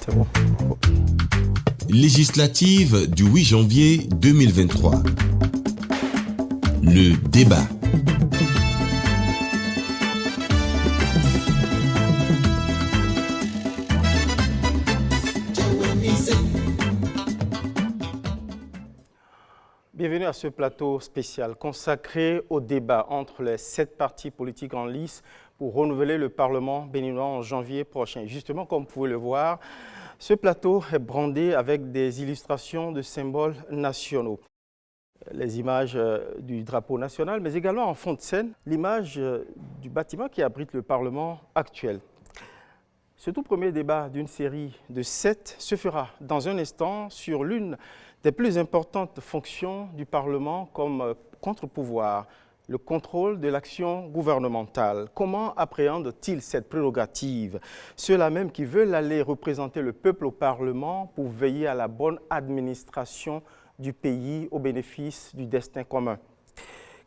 C'est bon. Législative du 8 janvier 2023. Le débat. Bienvenue à ce plateau spécial consacré au débat entre les 7 partis politiques en lice pour renouveler le Parlement béninois en janvier prochain. Justement, comme vous pouvez le voir, ce plateau est brandé avec des illustrations de symboles nationaux. Les images du drapeau national, mais également en fond de scène, l'image du bâtiment qui abrite le Parlement actuel. Ce tout premier débat d'une série de 7 se fera dans un instant sur l'une des plus importantes fonctions du Parlement comme contre-pouvoir, le contrôle de l'action gouvernementale. Comment appréhendent-ils cette prérogative? Ceux-là même qui veulent aller représenter le peuple au Parlement pour veiller à la bonne administration du pays au bénéfice du destin commun.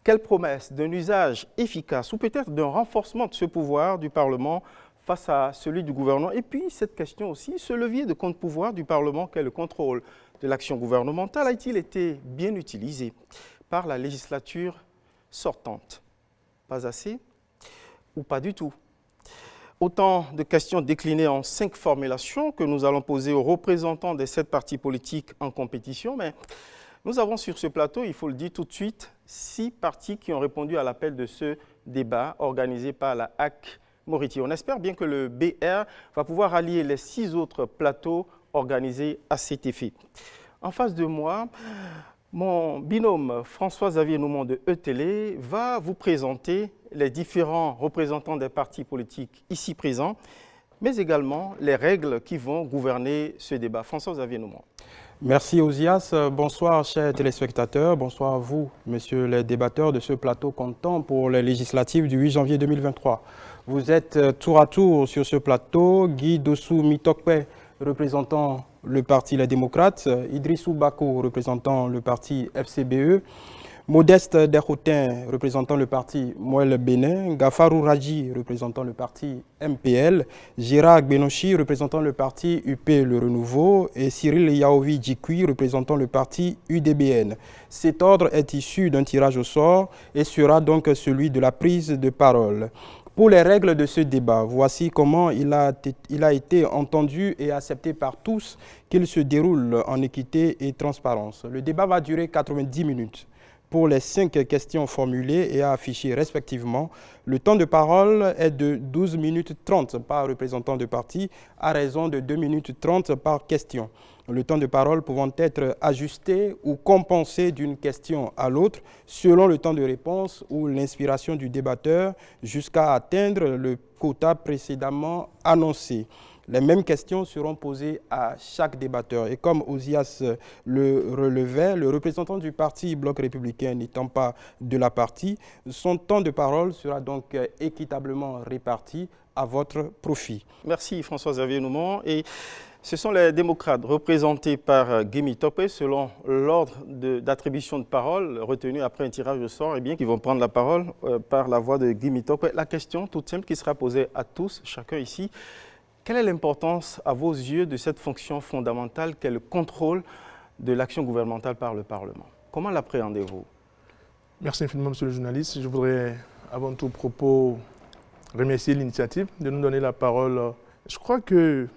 Quelle promesse d'un usage efficace ou peut-être d'un renforcement de ce pouvoir du Parlement face à celui du gouvernement? Et puis cette question aussi, ce levier de contre-pouvoir du Parlement qu'est le contrôle de l'action gouvernementale a-t-il été bien utilisé par la législature sortante? Pas assez ou pas du tout? Autant de questions déclinées en 5 formulations que nous allons poser aux représentants des 7 partis politiques en compétition. Mais nous avons sur ce plateau, il faut le dire tout de suite, 6 partis qui ont répondu à l'appel de ce débat organisé par la HAC Moriti. On espère bien que le BR va pouvoir allier les 6 autres plateaux organisés à cet effet. En face de moi, mon binôme François-Xavier Noumon de E-Télé va vous présenter les différents représentants des partis politiques ici présents, mais également les règles qui vont gouverner ce débat. François-Xavier Noumon. Merci Ozias. Bonsoir chers téléspectateurs, bonsoir à vous, messieurs les débatteurs de ce plateau comptant pour les législatives du 8 janvier 2023. Vous êtes tour à tour sur ce plateau, Guy Dossou Mitokpe, représentant le parti Les Démocrates, Idrissou Bako, représentant le parti FCBE, Modeste Derhotin, représentant le parti Moël Bénin, Gafarou Raji, représentant le parti MPL, Gérard Benochi, représentant le parti UP Le Renouveau et Cyril Yaovi Djikui, représentant le parti UDBN. Cet ordre est issu d'un tirage au sort et sera donc celui de la prise de parole. Pour les règles de ce débat, voici comment il a été entendu et accepté par tous qu'il se déroule en équité et transparence. Le débat va durer 90 minutes. Pour les 5 questions formulées et à afficher respectivement, le temps de parole est de 12 minutes 30 par représentant de parti à raison de 2 minutes 30 par question. Le temps de parole pouvant être ajusté ou compensé d'une question à l'autre selon le temps de réponse ou l'inspiration du débatteur jusqu'à atteindre le quota précédemment annoncé. Les mêmes questions seront posées à chaque débatteur. Et comme Ozias le relevait, le représentant du parti Bloc républicain n'étant pas de la partie, son temps de parole sera donc équitablement réparti à votre profit. Merci François-Xavier Noumon. Et ce sont les démocrates représentés par Guy Mitokpe selon l'ordre d'attribution de parole retenu après un tirage au sort, et bien qui vont prendre la parole par la voix de Guy Mitokpe. La question toute simple qui sera posée à tous, chacun ici. Quelle est l'importance, à vos yeux, de cette fonction fondamentale qu'est le contrôle de l'action gouvernementale par le Parlement? Comment l'appréhendez-vous? Merci infiniment, monsieur le journaliste. Je voudrais, avant tout propos, remercier l'initiative de nous donner la parole. Je crois que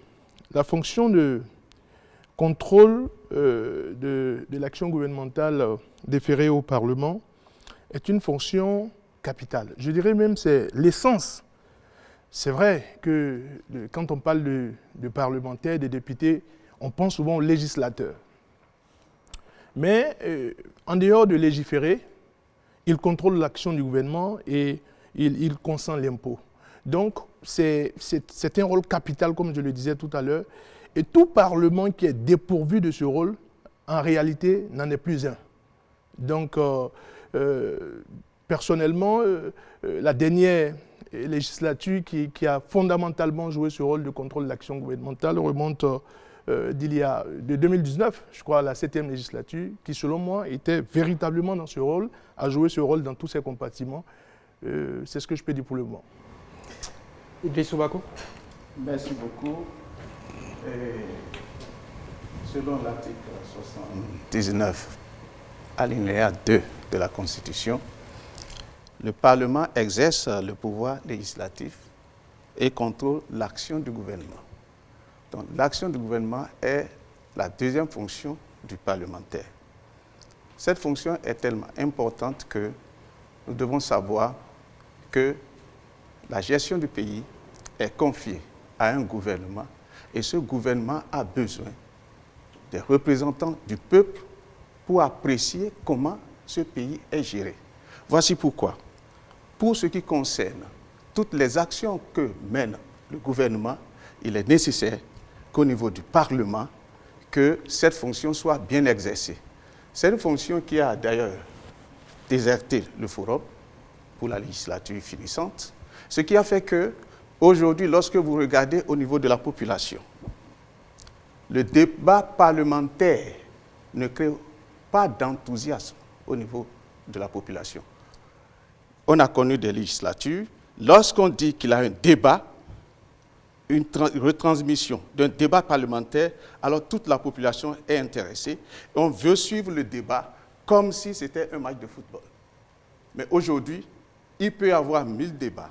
la fonction de contrôle de l'action gouvernementale déférée au Parlement est une fonction capitale. Je dirais même que c'est l'essence. C'est vrai que quand on parle de parlementaires, de députés, on pense souvent aux législateurs. Mais en dehors de légiférer, ils contrôlent l'action du gouvernement et ils consentent l'impôt. Donc c'est un rôle capital, comme je le disais tout à l'heure. Et tout parlement qui est dépourvu de ce rôle, en réalité, n'en est plus un. Donc personnellement, la dernière législature qui a fondamentalement joué ce rôle de contrôle de l'action gouvernementale remonte de 2019, je crois, à la 7e législature, qui selon moi était véritablement dans ce rôle, a joué ce rôle dans tous ses compartiments. C'est ce que je peux dire pour le moment. Idrissou Bako. Merci beaucoup. Selon l'article 79, alinéa 2 de la Constitution, le Parlement exerce le pouvoir législatif et contrôle l'action du gouvernement. Donc l'action du gouvernement est la deuxième fonction du parlementaire. Cette fonction est tellement importante que nous devons savoir que la gestion du pays est confiée à un gouvernement et ce gouvernement a besoin des représentants du peuple pour apprécier comment ce pays est géré. Voici pourquoi. Pour ce qui concerne toutes les actions que mène le gouvernement, il est nécessaire qu'au niveau du Parlement, que cette fonction soit bien exercée. C'est une fonction qui a d'ailleurs déserté le forum pour la législature finissante, ce qui a fait que, aujourd'hui, lorsque vous regardez au niveau de la population, le débat parlementaire ne crée pas d'enthousiasme au niveau de la population. On a connu des législatures, lorsqu'on dit qu'il y a un débat, une retransmission d'un débat parlementaire, alors toute la population est intéressée. On veut suivre le débat comme si c'était un match de football. Mais aujourd'hui, il peut y avoir 1000 débats,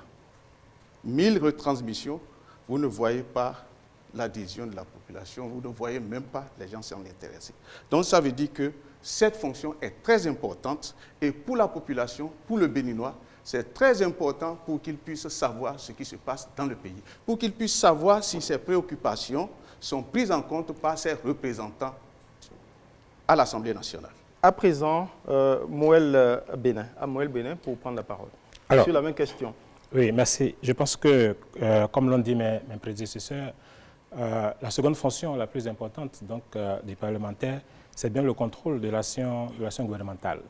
1000 retransmissions, vous ne voyez pas l'adhésion de la population, vous ne voyez même pas les gens s'en intéresser. Donc ça veut dire que cette fonction est très importante et pour la population, pour le Béninois, c'est très important pour qu'il puisse savoir ce qui se passe dans le pays, pour qu'il puisse savoir si ses préoccupations sont prises en compte par ses représentants à l'Assemblée nationale. À présent, Moël Bénin pour prendre la parole. Alors, sur la même question. Oui, merci. Je pense que, comme l'ont dit mes prédécesseurs, la seconde fonction la plus importante donc, des parlementaires, c'est bien le contrôle de l'action gouvernementale.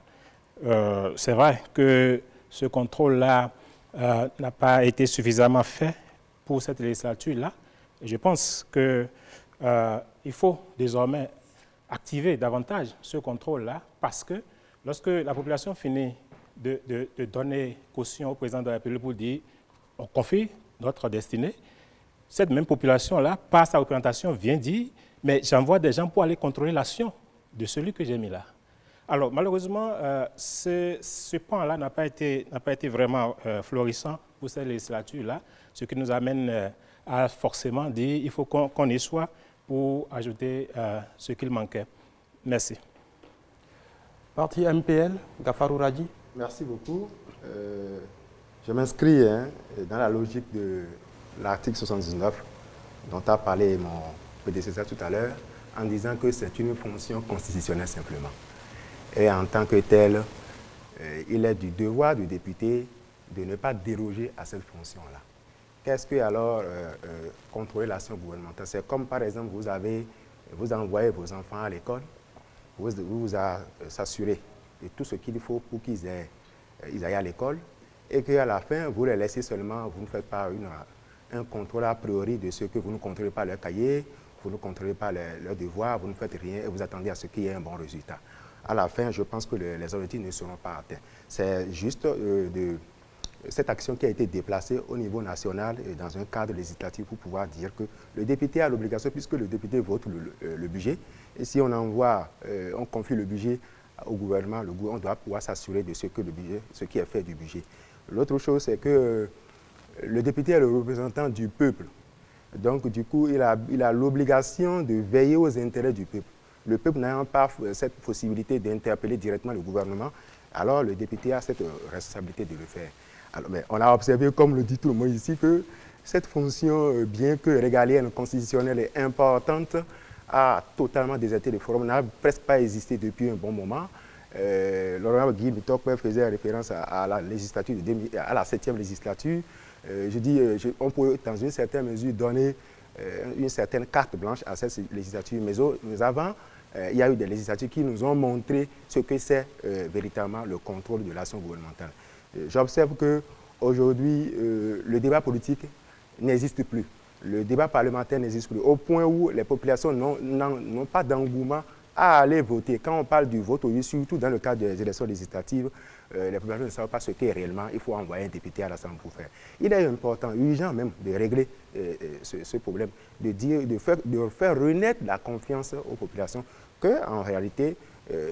C'est vrai que ce contrôle-là n'a pas été suffisamment fait pour cette législature-là. Je pense qu'il faut désormais activer davantage ce contrôle-là parce que lorsque la population finit de donner caution au président de la République pour dire on confie notre destinée, cette même population-là, par sa représentation, vient dire mais j'envoie des gens pour aller contrôler l'action de celui que j'ai mis là. Alors malheureusement, ce pan-là n'a pas été vraiment florissant pour cette législature-là, ce qui nous amène à forcément dire il faut qu'on y soit pour ajouter ce qu'il manquait. Merci. Parti MPL, Gafarou Radji. Merci beaucoup. Je m'inscris dans la logique de l'article 79 dont a parlé mon prédécesseur tout à l'heure en disant que c'est une fonction constitutionnelle simplement. Et en tant que tel, il est du devoir du député de ne pas déroger à cette fonction-là. Qu'est-ce que alors contrôler l'action gouvernementale? C'est comme par exemple vous envoyez vos enfants à l'école, vous assurez de tout ce qu'il faut pour qu'ils aillent à l'école et qu'à la fin, vous les laissez seulement, vous ne faites pas un contrôle a priori de ce que vous ne contrôlez pas leur cahier, vous ne contrôlez pas leurs devoirs, vous ne faites rien et vous attendez à ce qu'il y ait un bon résultat. À la fin, je pense que les objectifs ne seront pas atteints. C'est juste cette action qui a été déplacée au niveau national et dans un cadre législatif pour pouvoir dire que le député a l'obligation, puisque le député vote le budget, et si on confie le budget au gouvernement, on doit pouvoir s'assurer de ce qui est fait du budget. L'autre chose, c'est que le député est le représentant du peuple. Donc, du coup, il a l'obligation de veiller aux intérêts du peuple. Le peuple n'ayant pas cette possibilité d'interpeller directement le gouvernement, alors le député a cette responsabilité de le faire. Alors, mais on a observé, comme le dit tout le monde ici, que cette fonction, bien que régalienne, constitutionnelle et importante, a totalement déserté le forum, n'a presque pas existé depuis un bon moment. L'honorable Guy Mitokwe faisait référence à la législature, à la 7e législature. Je dis, on peut dans une certaine mesure donner une certaine carte blanche à cette législature, mais avant, il y a eu des législatures qui nous ont montré ce que c'est véritablement le contrôle de l'action gouvernementale. J'observe qu'aujourd'hui, le débat politique n'existe plus. Le débat parlementaire n'existe plus, au point où les populations n'ont pas d'engouement à aller voter. Quand on parle du vote, surtout dans le cadre des élections législatives, les populations ne savent pas ce qu'est réellement, il faut envoyer un député à l'Assemblée pour faire. Il est important, urgent même, de régler ce problème, de faire renaître la confiance aux populations qu'en réalité,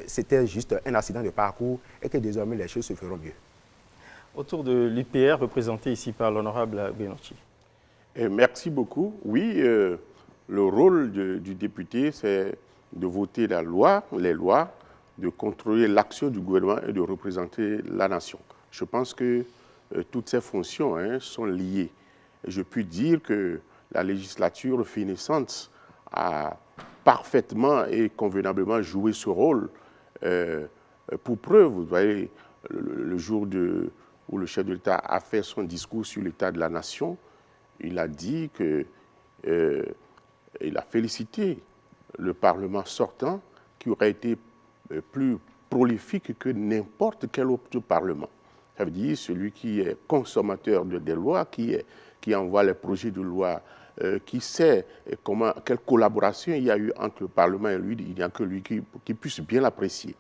c'était juste un accident de parcours et que désormais les choses se feront mieux. Autour de l'UPR, représenté ici par l'honorable Benonchi. Merci beaucoup. Oui, le rôle du député, c'est de voter les lois, de contrôler l'action du gouvernement et de représenter la nation. Je pense que toutes ces fonctions sont liées. Je puis dire que la législature finissante a parfaitement et convenablement joué ce rôle. Pour preuve, vous voyez, le jour où le chef de l'État a fait son discours sur l'état de la nation, il a dit il a félicité le Parlement sortant qui aurait été plus prolifique que n'importe quel autre Parlement. Ça veut dire celui qui est consommateur des lois, qui envoie les projets de loi, qui sait quelle collaboration il y a eu entre le Parlement et lui, il n'y a que lui qui puisse bien l'apprécier.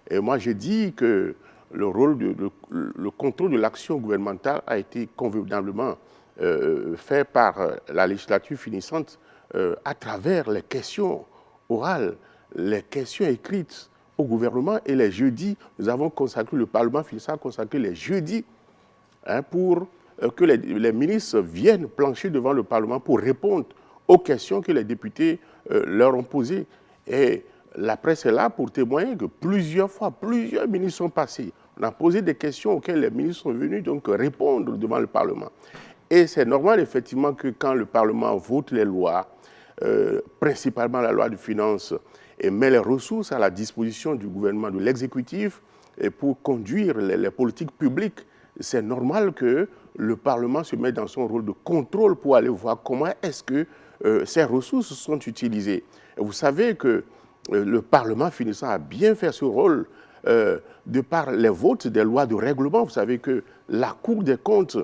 Et moi, j'ai dit que le contrôle de l'action gouvernementale a été convenablement fait par la législature finissante à travers les questions orales, les questions écrites au gouvernement et les jeudis. Nous avons consacré, le Parlement finissant a consacré les jeudis pour que les ministres viennent plancher devant le Parlement pour répondre aux questions que les députés leur ont posées. Et la presse est là pour témoigner que plusieurs fois, plusieurs ministres sont passés. On a posé des questions auxquelles les ministres sont venus donc répondre devant le Parlement. Et c'est normal, effectivement, que quand le Parlement vote les lois, principalement la loi de finances, et met les ressources à la disposition du gouvernement, de l'exécutif, pour conduire les politiques publiques, c'est normal que le Parlement se mette dans son rôle de contrôle pour aller voir comment est-ce que ces ressources sont utilisées. Et vous savez que le Parlement finissant a bien fait ce rôle de par les votes des lois de règlement. Vous savez que la Cour des comptes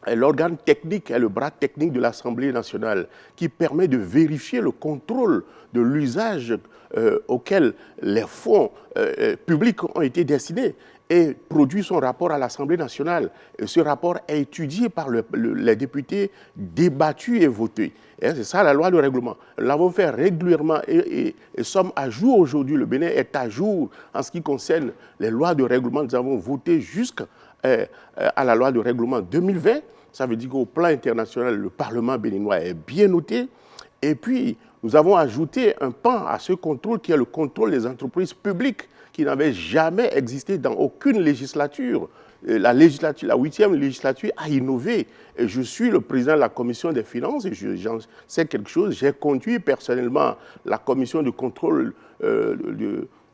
est l'organe technique, est le bras technique de l'Assemblée nationale qui permet de vérifier le contrôle de l'usage auquel les fonds publics ont été destinés et produit son rapport à l'Assemblée nationale. Et ce rapport est étudié par les députés, débattu et voté. C'est ça la loi de règlement. Nous l'avons fait régulièrement et sommes à jour aujourd'hui. Le Bénin est à jour en ce qui concerne les lois de règlement. Nous avons voté jusqu'à la loi de règlement 2020. Ça veut dire qu'au plan international, le Parlement béninois est bien noté. Et puis, nous avons ajouté un pan à ce contrôle qui est le contrôle des entreprises publiques qui n'avait jamais existé dans aucune législature. La 8e législature a innové. Et je suis le président de la commission des finances et j'en sais quelque chose. J'ai conduit personnellement la commission de contrôle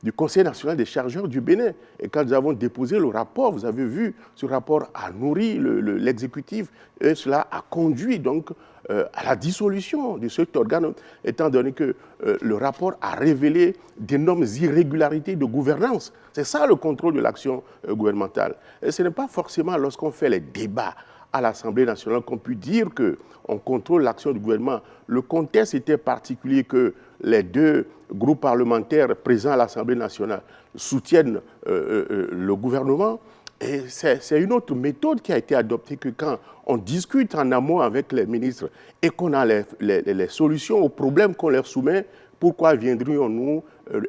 du Conseil national des chargeurs du Bénin. Et quand nous avons déposé le rapport, vous avez vu, ce rapport a nourri l'exécutif et cela a conduit donc à la dissolution de cet organe, étant donné que le rapport a révélé d'énormes irrégularités de gouvernance. C'est ça le contrôle de l'action gouvernementale. Et ce n'est pas forcément lorsqu'on fait les débats à l'Assemblée nationale qu'on peut dire qu'on contrôle l'action du gouvernement. Le contexte était particulier que les deux groupes parlementaires présents à l'Assemblée nationale soutiennent le gouvernement. Et c'est une autre méthode qui a été adoptée que quand on discute en amont avec les ministres et qu'on a les solutions aux problèmes qu'on leur soumet, pourquoi viendrions-nous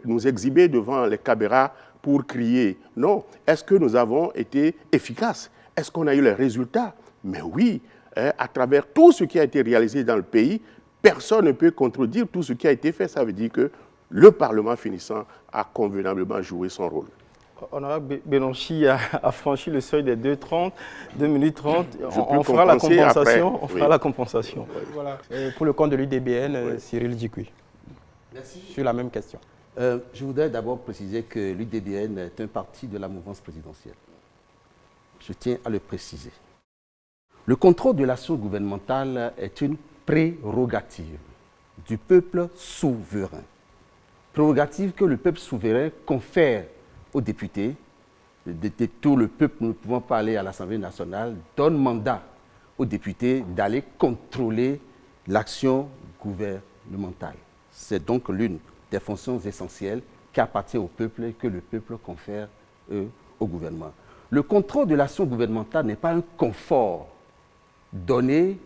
nous exhiber devant les caméras pour crier? Non. Est-ce que nous avons été efficaces? Est-ce qu'on a eu les résultats? Mais oui, à travers tout ce qui a été réalisé dans le pays, personne ne peut contredire tout ce qui a été fait. Ça veut dire que le Parlement finissant a convenablement joué son rôle. Honorable Benonchi a franchi le seuil des 2 minutes 30. On fera la compensation. Fera la compensation. Voilà. Pour le compte de l'UDBN, Cyril Djikoui. Merci. Sur la même question. Je voudrais d'abord préciser que l'UDBN est un parti de la mouvance présidentielle. Je tiens à le préciser. Le contrôle de l'action gouvernementale est une prérogative du peuple souverain. Prérogative que le peuple souverain confère aux députés, de tout le peuple, nous pouvons parler à l'Assemblée nationale, donne mandat aux députés d'aller contrôler l'action gouvernementale. C'est donc l'une des fonctions essentielles qui appartient au peuple et que le peuple confère au gouvernement. le contrôle de l'action gouvernementale n'est pas un confort donné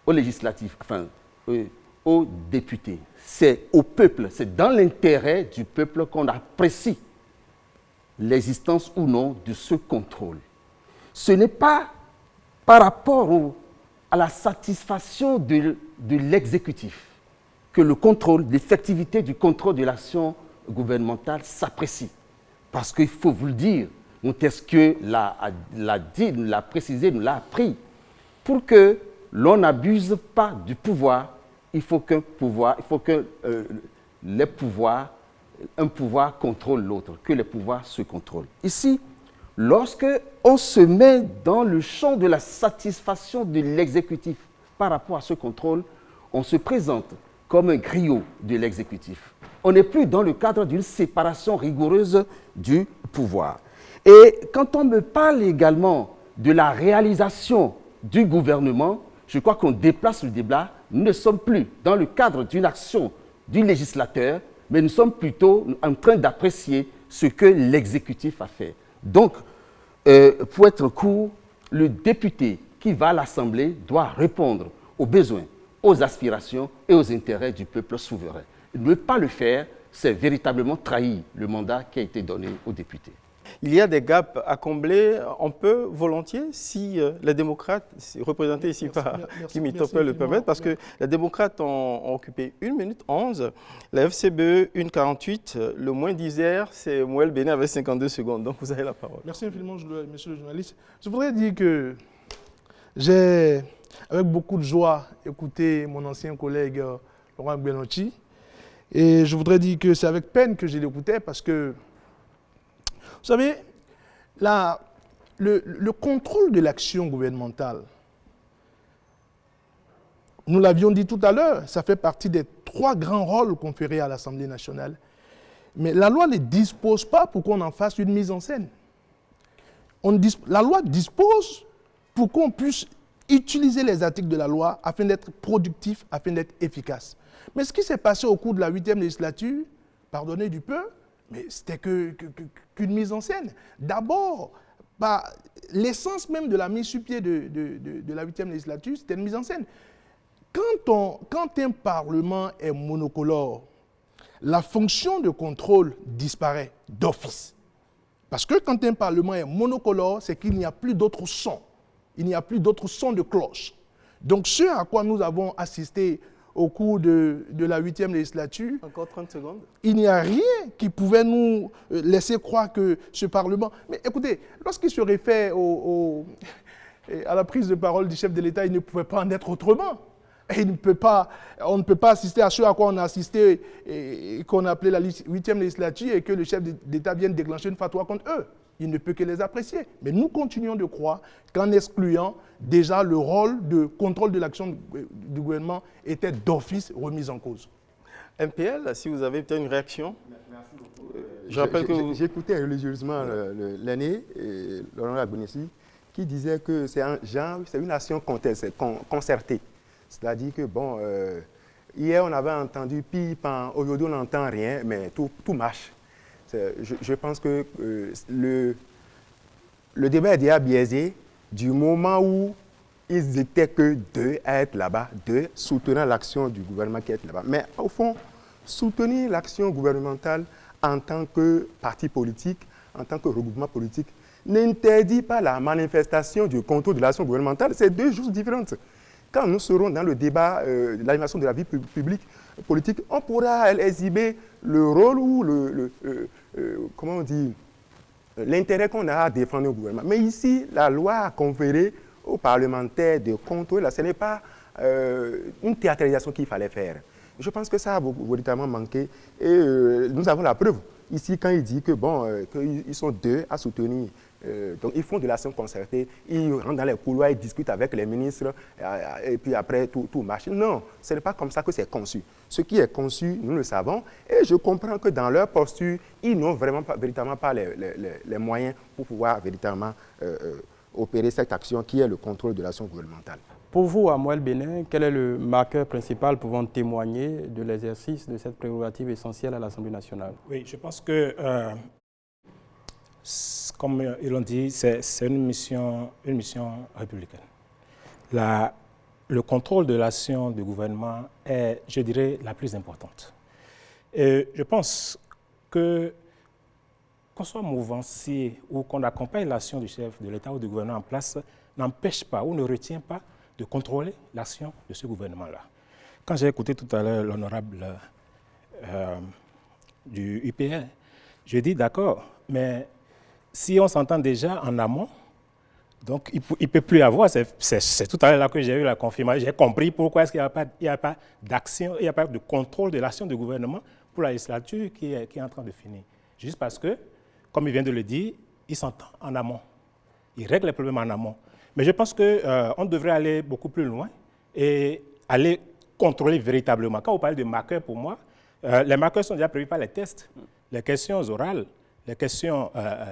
aux législatifs, enfin, aux députés. C'est au peuple, c'est dans l'intérêt du peuple qu'on apprécie l'existence ou non de ce contrôle. Ce n'est pas par rapport à la satisfaction de l'exécutif que le contrôle, l'effectivité du contrôle de l'action gouvernementale s'apprécie. Parce qu'il faut vous le dire, Montesquieu l'a précisé, nous l'a appris. Pour que l'on n'abuse pas du pouvoir, il faut qu'un pouvoir contrôle l'autre, que les pouvoirs se contrôlent. Ici, lorsque on se met dans le champ de la satisfaction de l'exécutif par rapport à ce contrôle, on se présente comme un griot de l'exécutif. On n'est plus dans le cadre d'une séparation rigoureuse du pouvoir. Et quand on me parle également de la réalisation du gouvernement, je crois qu'on déplace le débat. Nous ne sommes plus dans le cadre d'une action du législateur, mais nous sommes plutôt en train d'apprécier ce que l'exécutif a fait. Donc, pour être court, le député qui va à l'Assemblée doit répondre aux besoins, aux aspirations et aux intérêts du peuple souverain. Ne pas le faire, c'est véritablement trahir le mandat qui a été donné aux députés. Il y a des gaps à combler. On peut volontiers, si les démocrates, représentés ici par Kimi Topel le permettent, parce que les démocrates ont occupé 1 minute 11, la FCBE 1,48, le moins d'Isère, c'est Mouel Bénin avec 52 secondes. Donc vous avez la parole. Merci infiniment, monsieur le journaliste. Je voudrais dire que j'ai, avec beaucoup de joie, écouté mon ancien collègue Laurent Gbenochi. Et je voudrais dire que c'est avec peine que je l'écoutais parce que, vous savez, le contrôle de l'action gouvernementale, nous l'avions dit tout à l'heure, ça fait partie des 3 grands rôles conférés à l'Assemblée nationale. Mais la loi ne dispose pas pour qu'on en fasse une mise en scène. La loi dispose pour qu'on puisse utiliser les articles de la loi afin d'être productif, afin d'être efficace. Mais ce qui s'est passé au cours de la 8e législature, pardonnez du peu, mais c'était qu'une mise en scène. D'abord, l'essence même de la mise sur pied de la 8e législature, c'était une mise en scène. Quand un Parlement est monocolore, la fonction de contrôle disparaît d'office. Parce que quand un Parlement est monocolore, c'est qu'il n'y a plus d'autres sons. Il n'y a plus d'autres sons de cloche. Donc ce à quoi nous avons assisté au cours de la 8e législature, encore 30 secondes. Il n'y a rien qui pouvait nous laisser croire que ce Parlement... Mais écoutez, lorsqu'il se réfère à la prise de parole du chef de l'État, il ne pouvait pas en être autrement. Et on ne peut pas assister à ce à quoi on a assisté et qu'on a appelé la 8e législature et que le chef d'État vienne déclencher une fatwa contre eux. Il ne peut que les apprécier. Mais nous continuons de croire qu'en excluant, déjà le rôle de contrôle de l'action du gouvernement était d'office remis en cause. MPL, si vous avez peut-être une réaction. Merci beaucoup. Je rappelle que j'écoutais religieusement l'aîné, Laurent Gbenochi, qui disait que c'est une action concertée. C'est-à-dire que, bon, hier on avait entendu pipe, aujourd'hui on n'entend rien, mais tout marche. Je pense que le débat est déjà biaisé du moment où ils n'étaient que 2 à être là-bas, 2 soutenant l'action du gouvernement qui est là-bas. Mais au fond, soutenir l'action gouvernementale en tant que parti politique, en tant que regroupement politique, n'interdit pas la manifestation du contrôle de l'action gouvernementale. C'est 2 choses différentes. Quand nous serons dans le débat de l'animation de la vie publique, politique, on pourra exhiber le rôle ou comment on dit, l'intérêt qu'on a à défendre au gouvernement. Mais ici, la loi a conféré aux parlementaires de contrôle. Ce n'est pas une théâtralisation qu'il fallait faire. Je pense que ça a véritablement manqué. Et nous avons la preuve. Ici, quand il dit que qu'ils sont 2 à soutenir, donc ils font de l'action concertée, ils rentrent dans les couloirs, ils discutent avec les ministres, et puis après tout marche. Non, ce n'est pas comme ça que c'est conçu. Ce qui est conçu, nous le savons, et je comprends que dans leur posture, ils n'ont véritablement pas les moyens pour pouvoir véritablement opérer cette action qui est le contrôle de l'action gouvernementale. Pour vous, à Mouel Bénin, quel est le marqueur principal pouvant témoigner de l'exercice de cette prérogative essentielle à l'Assemblée nationale? Oui, je pense que comme ils l'ont dit, c'est une mission républicaine. Le contrôle de l'action du gouvernement est, je dirais, la plus importante. Et je pense que qu'on soit mouvancier ou qu'on accompagne l'action du chef de l'État ou du gouvernement en place n'empêche pas ou ne retient pas de contrôler l'action de ce gouvernement-là. Quand j'ai écouté tout à l'heure l'honorable du UPR, je dis d'accord, mais si on s'entend déjà en amont, donc il ne peut plus y avoir, c'est tout à l'heure là que j'ai eu la confirmation, j'ai compris pourquoi est-ce qu'il n'y a pas d'action, il n'y a pas de contrôle de l'action du gouvernement pour la législature qui est en train de finir. Juste parce que, comme il vient de le dire, il s'entend en amont, il règle les problèmes en amont. Mais je pense qu'on devrait aller beaucoup plus loin et aller contrôler véritablement. Quand vous parlez de marqueurs, pour moi, les marqueurs sont déjà prévus par les tests, les questions orales, les questions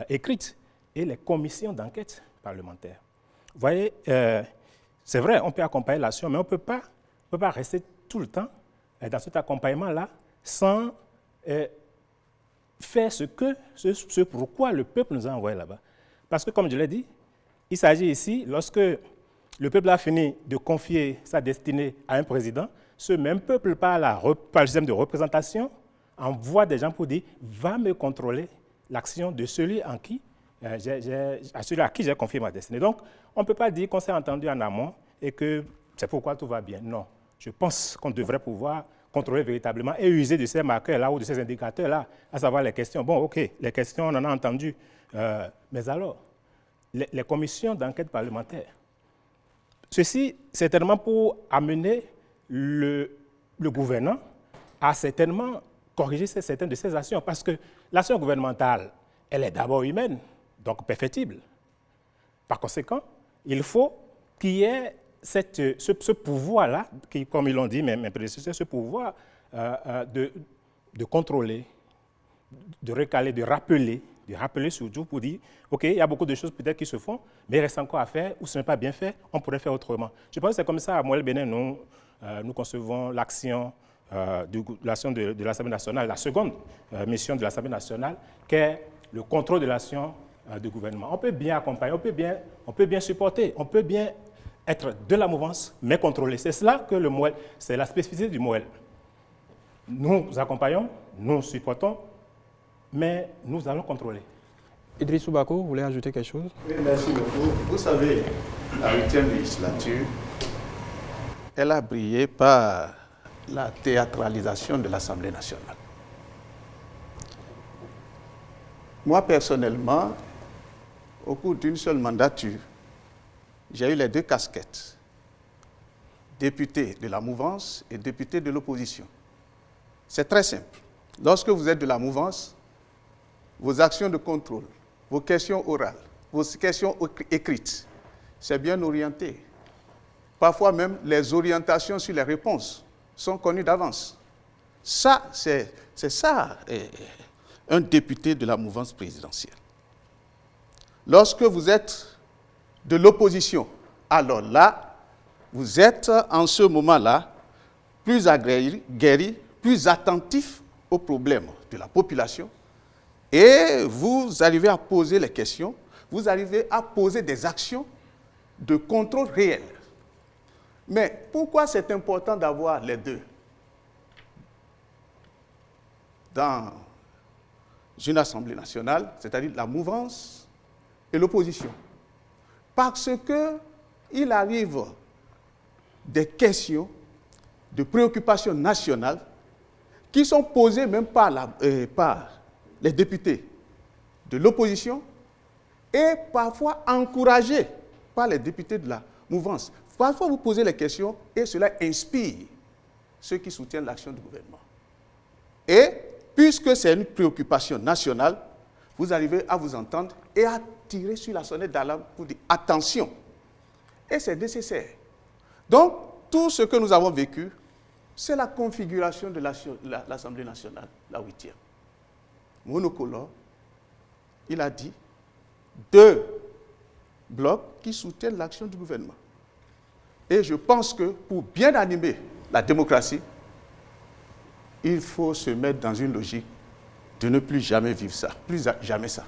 écrites et les commissions d'enquête parlementaire. Vous voyez, c'est vrai, on peut accompagner l'action, mais on ne peut pas rester tout le temps dans cet accompagnement-là sans faire ce pourquoi le peuple nous a envoyés là-bas. Parce que, comme je l'ai dit, il s'agit ici, lorsque le peuple a fini de confier sa destinée à un président, ce même peuple, par le système de représentation, envoie des gens pour dire « va me contrôler l'action de celui à qui j'ai confié ma destinée ». Donc, on ne peut pas dire qu'on s'est entendu en amont et que c'est pourquoi tout va bien. Non, je pense qu'on devrait pouvoir contrôler véritablement et user de ces marqueurs-là ou de ces indicateurs-là, à savoir les questions. Bon, OK, les questions, on en a entendu, mais alors, les commissions d'enquête parlementaire, ceci, certainement pour amener le gouvernant à certainement corriger certaines de ses actions, parce que l'action gouvernementale, elle est d'abord humaine, donc perfectible. Par conséquent, il faut qu'il y ait ce pouvoir-là, comme ils l'ont dit mes prédécesseurs, ce pouvoir de contrôler, de recaler, de rappeler surtout pour dire, OK, il y a beaucoup de choses peut-être qui se font, mais il reste encore à faire, ou ce n'est pas bien fait, on pourrait faire autrement. Je pense que c'est comme ça, à Moelle-Bénin, nous concevons l'action de l'Assemblée nationale, la seconde mission de l'Assemblée nationale, qui est le contrôle de l'action du gouvernement. On peut bien accompagner, on peut bien supporter, on peut bien être de la mouvance, mais contrôler. C'est cela que le MOEL, c'est la spécificité du MOEL. Nous accompagnons, nous supportons, mais nous allons contrôler. Idriss Soubako, vous voulez ajouter quelque chose? Oui, merci beaucoup. Vous savez, la 8e législature, elle a brillé par la théâtralisation de l'Assemblée nationale. Moi, personnellement, au cours d'une seule mandature, j'ai eu les deux casquettes, député de la mouvance et député de l'opposition. C'est très simple. Lorsque vous êtes de la mouvance, vos actions de contrôle, vos questions orales, vos questions écrites, c'est bien orienté. Parfois même, les orientations sur les réponses sont connues d'avance. Ça, c'est ça, un député de la mouvance présidentielle. Lorsque vous êtes de l'opposition, alors là, vous êtes en ce moment-là plus aguerri, plus attentif aux problèmes de la population et vous arrivez à poser les questions, vous arrivez à poser des actions de contrôle réel. Mais pourquoi c'est important d'avoir les deux dans une Assemblée nationale, c'est-à-dire la mouvance et l'opposition? Parce qu'il arrive des questions de préoccupation nationale qui sont posées même par les députés de l'opposition et parfois encouragées par les députés de la mouvance. Parfois, vous posez les questions et cela inspire ceux qui soutiennent l'action du gouvernement. Et puisque c'est une préoccupation nationale, vous arrivez à vous entendre et à tirer sur la sonnette d'alarme pour dire attention. Et c'est nécessaire. Donc, tout ce que nous avons vécu, c'est la configuration de l'Assemblée nationale, la 8e. Monocolore, il a dit, deux blocs qui soutiennent l'action du gouvernement. Et je pense que pour bien animer la démocratie, il faut se mettre dans une logique de ne plus jamais vivre ça, plus jamais ça.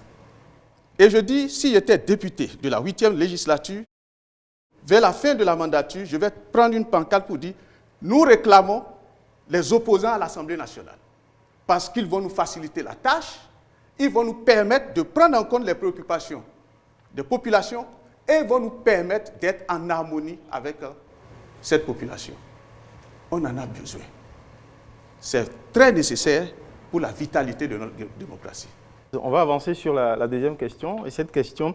Et je dis, si j'étais député de la 8e législature, vers la fin de la mandature, je vais prendre une pancarte pour dire, nous réclamons les opposants à l'Assemblée nationale. Parce qu'ils vont nous faciliter la tâche, ils vont nous permettre de prendre en compte les préoccupations des populations et vont nous permettre d'être en harmonie avec cette population. On en a besoin. C'est très nécessaire pour la vitalité de notre démocratie. On va avancer sur la deuxième question. Et cette question,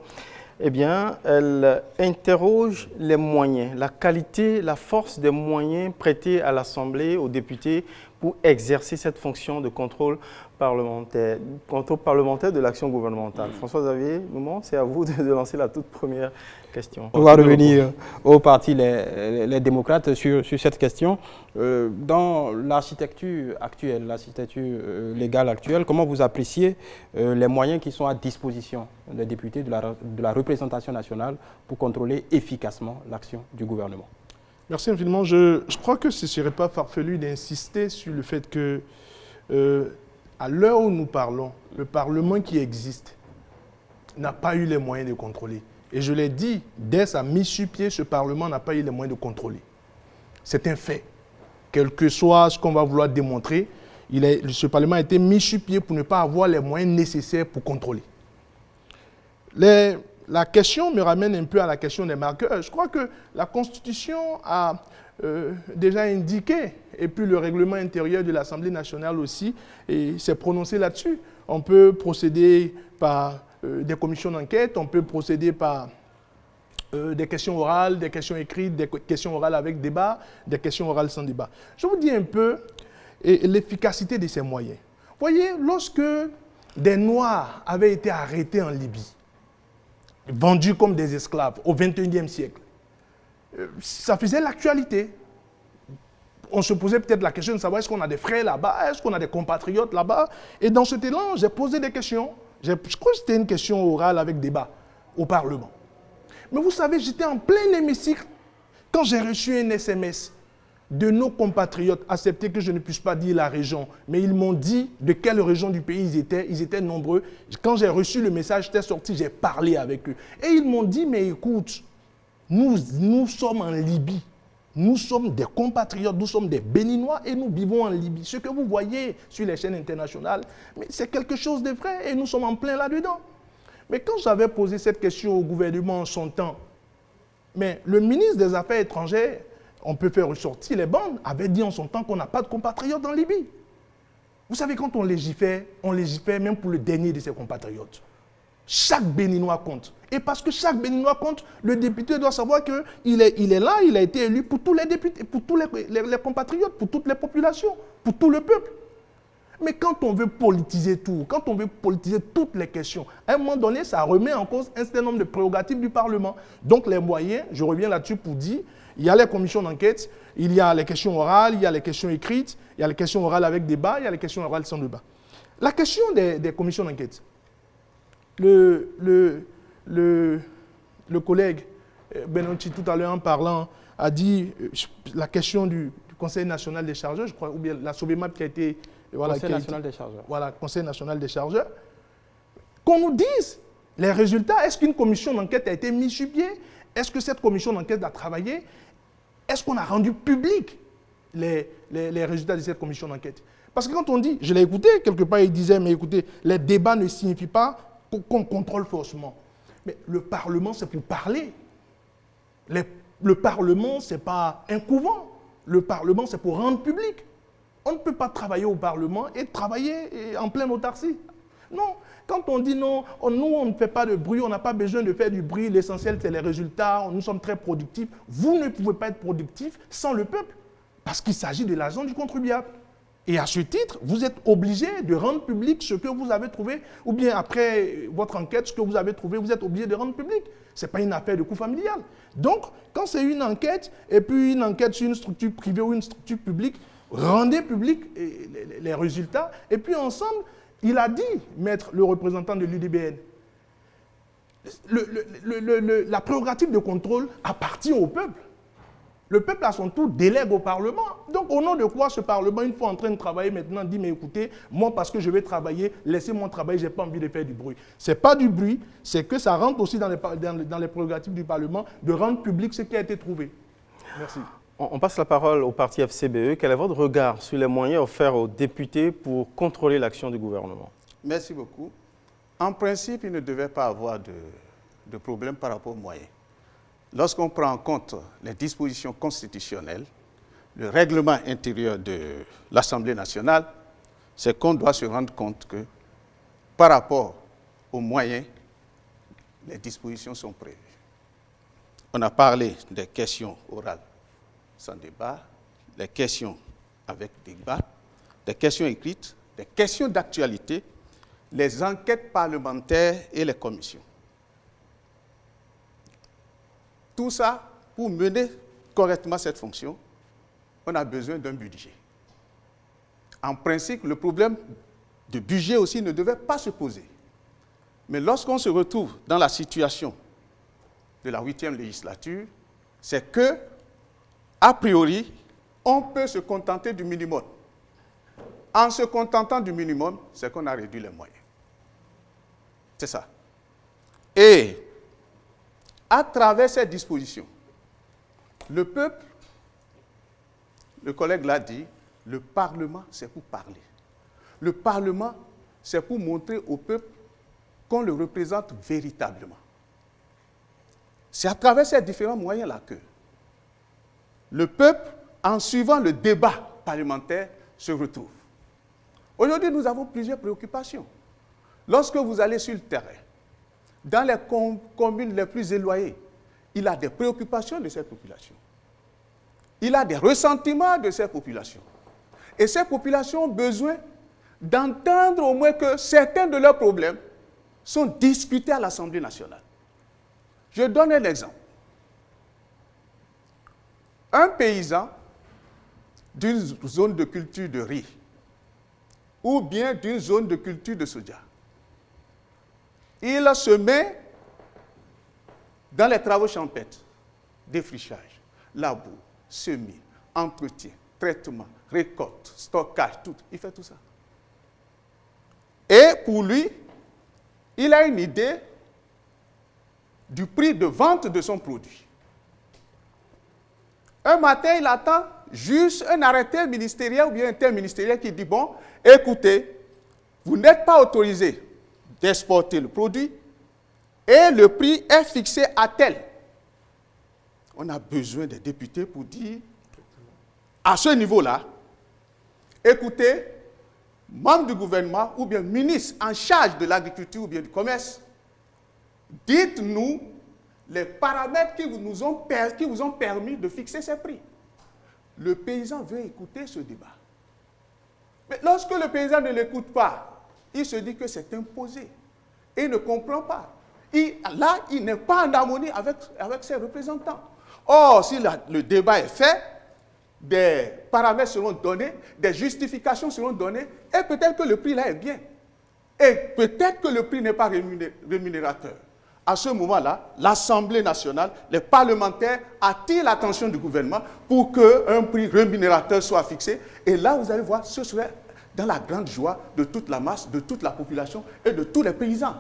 eh bien, elle interroge les moyens, la qualité, la force des moyens prêtés à l'Assemblée, aux députés, pour exercer cette fonction de contrôle parlementaire de l'action gouvernementale. François-Xavier Noumon, c'est à vous de lancer la toute première question. On va revenir au parti les démocrates sur cette question. Dans l'architecture actuelle, l'architecture légale actuelle, comment vous appréciez les moyens qui sont à disposition des députés de la représentation nationale pour contrôler efficacement l'action du gouvernement? Merci infiniment. Je crois que ce ne serait pas farfelu d'insister sur le fait que, à l'heure où nous parlons, le Parlement qui existe n'a pas eu les moyens de contrôler. Et je l'ai dit, dès sa mise sur pied, ce Parlement n'a pas eu les moyens de contrôler. C'est un fait. Quel que soit ce qu'on va vouloir démontrer, ce Parlement a été mis sur pied pour ne pas avoir les moyens nécessaires pour contrôler. La question me ramène un peu à la question des marqueurs. Je crois que la Constitution a déjà indiqué, et puis le règlement intérieur de l'Assemblée nationale aussi s'est prononcé là-dessus. On peut procéder par des commissions d'enquête, on peut procéder par des questions orales, des questions écrites, des questions orales avec débat, des questions orales sans débat. Je vous dis un peu l'efficacité de ces moyens. Vous voyez, lorsque des Noirs avaient été arrêtés en Libye, vendus comme des esclaves au XXIe siècle, ça faisait l'actualité. On se posait peut-être la question de savoir est-ce qu'on a des frères là-bas, est-ce qu'on a des compatriotes là-bas. Et dans cet élan, j'ai posé des questions. Je crois que c'était une question orale avec débat au Parlement. Mais vous savez, j'étais en plein hémicycle quand j'ai reçu un SMS de nos compatriotes, accepté que je ne puisse pas dire la région, mais ils m'ont dit de quelle région du pays ils étaient nombreux. Quand j'ai reçu le message, j'étais sorti, j'ai parlé avec eux. Et ils m'ont dit, mais écoute, nous sommes en Libye, nous sommes des compatriotes, nous sommes des Béninois et nous vivons en Libye. Ce que vous voyez sur les chaînes internationales, c'est quelque chose de vrai et nous sommes en plein là-dedans. Mais quand j'avais posé cette question au gouvernement en son temps, mais le ministre des Affaires étrangères, on peut faire ressortir les bandes, avait dit en son temps qu'on n'a pas de compatriotes en Libye. Vous savez, quand on légifère même pour le dernier de ses compatriotes. Chaque Béninois compte. Et parce que chaque Béninois compte, le député doit savoir qu'il est là, il a été élu pour tous les députés, pour tous les compatriotes, pour toutes les populations, pour tout le peuple. Mais quand on veut politiser tout, quand on veut politiser toutes les questions, à un moment donné, ça remet en cause un certain nombre de prérogatives du Parlement. Donc les moyens, je reviens là-dessus pour dire, il y a les commissions d'enquête, il y a les questions orales, il y a les questions écrites, il y a les questions orales avec débat, il y a les questions orales sans débat. La question des commissions d'enquête, le collègue Benonchi, tout à l'heure en parlant, a dit la question du Conseil national des chargeurs, je crois, ou bien la SOBEMAP qui a été... Conseil national des chargeurs. Voilà, Conseil national des chargeurs. Qu'on nous dise les résultats. Est-ce qu'une commission d'enquête a été mise sur pied? Est-ce que cette commission d'enquête a travaillé? Est-ce qu'on a rendu public les résultats de cette commission d'enquête? Parce que quand on dit, je l'ai écouté, quelque part il disait, mais écoutez, les débats ne signifient pas qu'on contrôle forcément. Mais le Parlement, c'est pour parler. Le Parlement, ce n'est pas un couvent. Le Parlement, c'est pour rendre public. On ne peut pas travailler au Parlement et travailler en pleine autarcie. Non, quand on dit non, nous on ne fait pas de bruit, on n'a pas besoin de faire du bruit, l'essentiel c'est les résultats, nous sommes très productifs. Vous ne pouvez pas être productif sans le peuple, parce qu'il s'agit de l'argent du contribuable. Et à ce titre, vous êtes obligé de rendre public ce que vous avez trouvé, ou bien après votre enquête, ce que vous avez trouvé, vous êtes obligé de rendre public. Ce n'est pas une affaire de coût familial. Donc, quand c'est une enquête, et puis une enquête sur une structure privée ou une structure publique, rendez public les résultats. Et puis ensemble, il a dit, maître, le représentant de l'UDBN, la prérogative de contrôle appartient au peuple. Le peuple, à son tour, délègue au Parlement. Donc, au nom de quoi ce Parlement, une fois en train de travailler maintenant, dit, mais écoutez, moi, parce que je vais travailler, laissez-moi travailler, je n'ai pas envie de faire du bruit. Ce n'est pas du bruit, c'est que ça rentre aussi dans les prérogatives du Parlement de rendre public ce qui a été trouvé. Merci. On passe la parole au parti FCBE. Quel est votre regard sur les moyens offerts aux députés pour contrôler l'action du gouvernement? Merci beaucoup. En principe, il ne devait pas avoir de problème par rapport aux moyens. Lorsqu'on prend en compte les dispositions constitutionnelles, le règlement intérieur de l'Assemblée nationale, c'est qu'on doit se rendre compte que par rapport aux moyens, les dispositions sont prévues. On a parlé des questions orales sans débat, des questions avec débat, des questions écrites, des questions d'actualité, les enquêtes parlementaires et les commissions. Tout ça, pour mener correctement cette fonction, on a besoin d'un budget. En principe, le problème de budget aussi ne devait pas se poser. Mais lorsqu'on se retrouve dans la situation de la 8e législature, c'est que, a priori, on peut se contenter du minimum. En se contentant du minimum, c'est qu'on a réduit les moyens. C'est ça. Et à travers cette disposition, le peuple, le collègue l'a dit, le Parlement, c'est pour parler. Le Parlement, c'est pour montrer au peuple qu'on le représente véritablement. C'est à travers ces différents moyens-là que le peuple, en suivant le débat parlementaire, se retrouve. Aujourd'hui, nous avons plusieurs préoccupations. Lorsque vous allez sur le terrain, dans les communes les plus éloignées, il a des préoccupations de ces populations. Il a des ressentiments de ces populations. Et ces populations ont besoin d'entendre au moins que certains de leurs problèmes sont discutés à l'Assemblée nationale. Je donne un exemple. Un paysan d'une zone de culture de riz ou bien d'une zone de culture de soja, il se met dans les travaux champêtres, défrichage, labour, semis, entretien, traitement, récolte, stockage, tout. Il fait tout ça. Et pour lui, il a une idée du prix de vente de son produit. Un matin, il attend juste un arrêté ministériel ou bien interministériel qui dit, bon, écoutez, vous n'êtes pas autorisé d'exporter le produit et le prix est fixé à tel. On a besoin des députés pour dire, à ce niveau-là, écoutez, membres du gouvernement ou bien ministres en charge de l'agriculture ou bien du commerce, dites-nous les paramètres qui vous ont permis de fixer ces prix. Le paysan veut écouter ce débat. Mais lorsque le paysan ne l'écoute pas, il se dit que c'est imposé. Et il ne comprend pas. Là, il n'est pas en harmonie avec ses représentants. Or, si le débat est fait, des paramètres seront donnés, des justifications seront données, et peut-être que le prix là est bien. Et peut-être que le prix n'est pas rémunérateur. À ce moment-là, l'Assemblée nationale, les parlementaires attirent l'attention du gouvernement pour qu'un prix rémunérateur soit fixé. Et là, vous allez voir, ce serait dans la grande joie de toute la masse, de toute la population et de tous les paysans.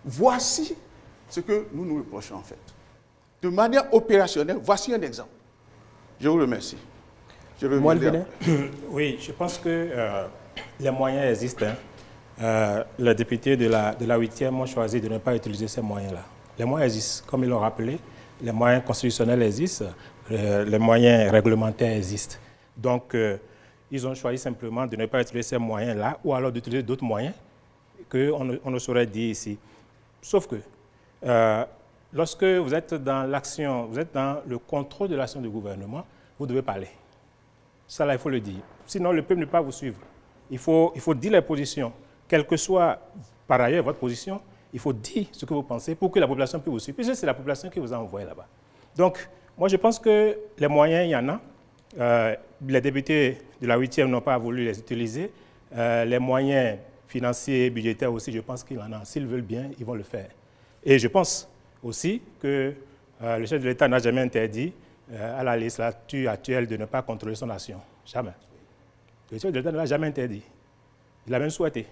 Voici ce que nous nous reprochons en fait. De manière opérationnelle, voici un exemple. Je vous remercie. Oui, je pense que les moyens existent. Les députés de la 8e ont choisi de ne pas utiliser ces moyens-là. Les moyens existent, comme ils l'ont rappelé, les moyens constitutionnels existent, les moyens réglementaires existent. Donc, ils ont choisi simplement de ne pas utiliser ces moyens-là ou alors d'utiliser d'autres moyens qu'on ne saurait dire ici. Sauf que, lorsque vous êtes dans l'action, vous êtes dans le contrôle de l'action du gouvernement, vous devez parler. Ça, là, il faut le dire. Sinon, le peuple ne peut pas vous suivre. Il faut dire les positions. Quelle que soit, par ailleurs, votre position, il faut dire ce que vous pensez pour que la population puisse vous suivre. Puisque c'est la population qui vous a envoyé là-bas. Donc, moi, je pense que les moyens, il y en a. Les députés de la 8e n'ont pas voulu les utiliser. Les moyens financiers et budgétaires aussi, je pense qu'il en a. S'ils veulent bien, ils vont le faire. Et je pense aussi que le chef de l'État n'a jamais interdit à la législature actuelle de ne pas contrôler son action. Jamais. Le chef de l'État ne l'a jamais interdit. Il l'a même souhaité.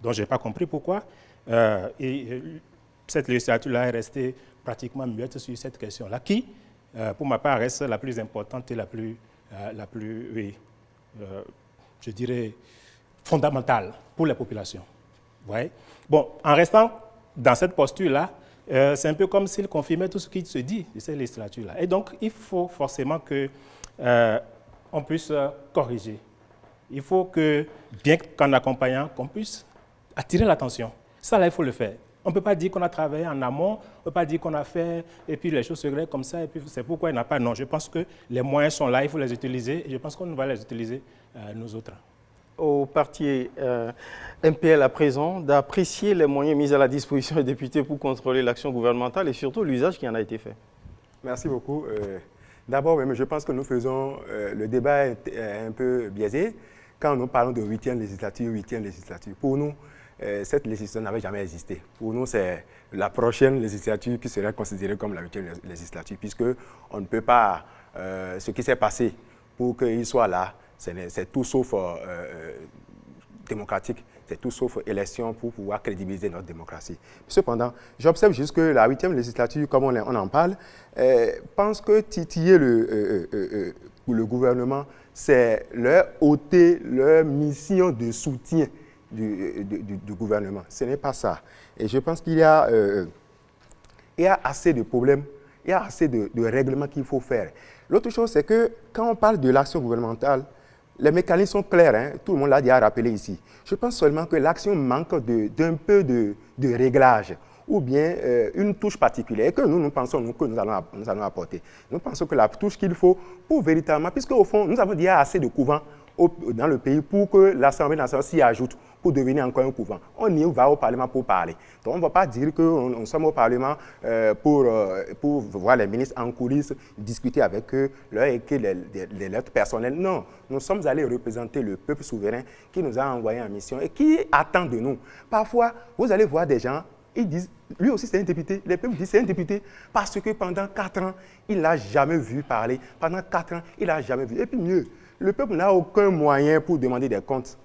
Donc je n'ai pas compris pourquoi cette législature-là est restée pratiquement muette sur cette question-là, qui, pour ma part, reste la plus importante et la plus je dirais, fondamentale pour les populations. Vous voyez? Bon, en restant dans cette posture-là, c'est un peu comme s'il confirmait tout ce qui se dit de cette législature-là. Et donc, il faut forcément qu'on puisse corriger. Il faut que, bien qu'en accompagnant, qu'on puisse attirer l'attention. Ça, là, il faut le faire. On ne peut pas dire qu'on a travaillé en amont, on ne peut pas dire qu'on a fait, et puis les choses se règlent comme ça, et puis c'est pourquoi il n'y en a pas. Non, je pense que les moyens sont là, il faut les utiliser, et je pense qu'on va les utiliser, nous autres. Au parti MPL à présent, d'apprécier les moyens mis à la disposition des députés pour contrôler l'action gouvernementale et surtout l'usage qui en a été fait. Merci beaucoup. D'abord, je pense que nous faisons, le débat est un peu biaisé quand nous parlons de 8e législature. Pour nous, cette législature n'avait jamais existé. Pour nous, c'est la prochaine législature qui serait considérée comme la 8e législature, puisqu'on ne peut pas, ce qui s'est passé pour qu'il soit là, c'est tout sauf démocratique, c'est tout sauf élection pour pouvoir crédibiliser notre démocratie. Cependant, j'observe juste que la 8e législature, comme on en parle, pense que titiller le gouvernement, c'est leur ôter leur mission de soutien du gouvernement. Ce n'est pas ça. Et je pense qu'il y a assez de problèmes, il y a assez de règlements qu'il faut faire. L'autre chose, c'est que quand on parle de l'action gouvernementale, les mécanismes sont clairs, hein, tout le monde l'a déjà rappelé ici. Je pense seulement que l'action manque d'un peu de réglage ou bien une touche particulière que nous pensons que nous allons apporter. Nous pensons que la touche qu'il faut pour véritablement, puisque au fond, nous avons déjà assez de couvents dans le pays pour que l'Assemblée nationale s'y ajoute pour devenir encore un couvent. On y va au Parlement pour parler. Donc on ne va pas dire que nous sommes au Parlement pour voir les ministres en coulisses, discuter avec eux, leur écrire les lettres personnelles. Non, nous sommes allés représenter le peuple souverain qui nous a envoyés en mission et qui attend de nous. Parfois, vous allez voir des gens, ils disent, lui aussi c'est un député, les peuples disent c'est un député, parce que pendant 4 ans, il ne l'a jamais vu parler. Pendant 4 ans, il ne l'a jamais vu. Et puis mieux, le peuple n'a aucun moyen pour demander des comptes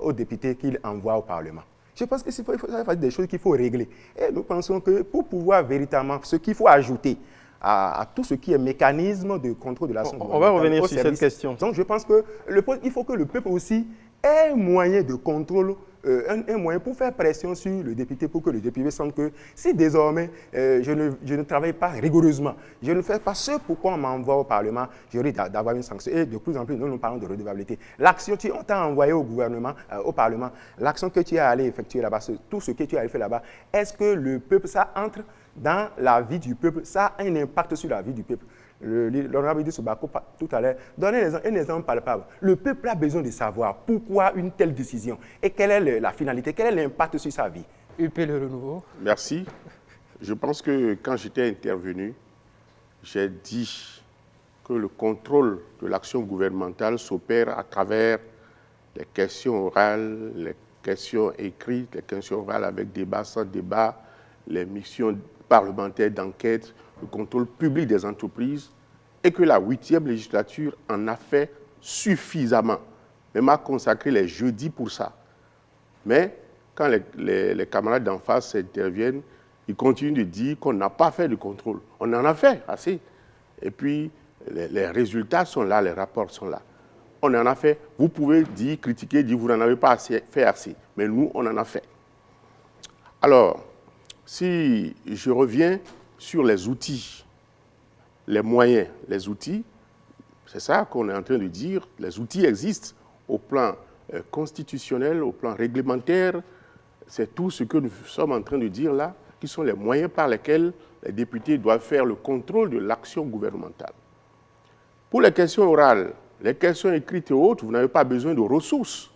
aux députés qu'il envoie au Parlement. Je pense que ça fait des choses qu'il faut régler. Et nous pensons que pour pouvoir véritablement, ce qu'il faut ajouter à tout ce qui est mécanisme de contrôle de l'action gouvernementale. On va revenir sur cette question. Donc je pense qu'il faut que le peuple aussi ait un moyen de contrôle, un moyen pour faire pression sur le député, pour que le député sente que si désormais je ne travaille pas rigoureusement, je ne fais pas ce pourquoi on m'envoie au Parlement, je risque d'avoir une sanction. Et de plus en plus, nous parlons de redevabilité. L'action on t'a envoyé au gouvernement, au Parlement, l'action que tu es allé effectuer là-bas, tout ce que tu as fait là-bas, est-ce que le peuple, ça entre dans la vie du peuple, ça a un impact sur la vie du peuple? L'honorable dit Soubako tout à l'heure, donnez un exemple palpable. Le peuple a besoin de savoir pourquoi une telle décision et quelle est la finalité, quel est l'impact sur sa vie. UP Le Renouveau. Merci. Je pense que quand j'étais intervenu, j'ai dit que le contrôle de l'action gouvernementale s'opère à travers les questions orales, les questions écrites, les questions orales avec débat, sans débat, les missions parlementaires d'enquête, le contrôle public des entreprises, et que la 8e législature en a fait suffisamment, même a consacré les jeudis pour ça. Mais quand les camarades d'en face interviennent, ils continuent de dire qu'on n'a pas fait de contrôle. On en a fait assez. Et puis, les résultats sont là, les rapports sont là. On en a fait. Vous pouvez dire, critiquer, dire vous n'en avez pas fait assez. Mais nous, on en a fait. Alors, si je reviens sur les outils, les moyens, les outils, c'est ça qu'on est en train de dire. Les outils existent au plan constitutionnel, au plan réglementaire. C'est tout ce que nous sommes en train de dire là, qui sont les moyens par lesquels les députés doivent faire le contrôle de l'action gouvernementale. Pour les questions orales, les questions écrites et autres, vous n'avez pas besoin de ressources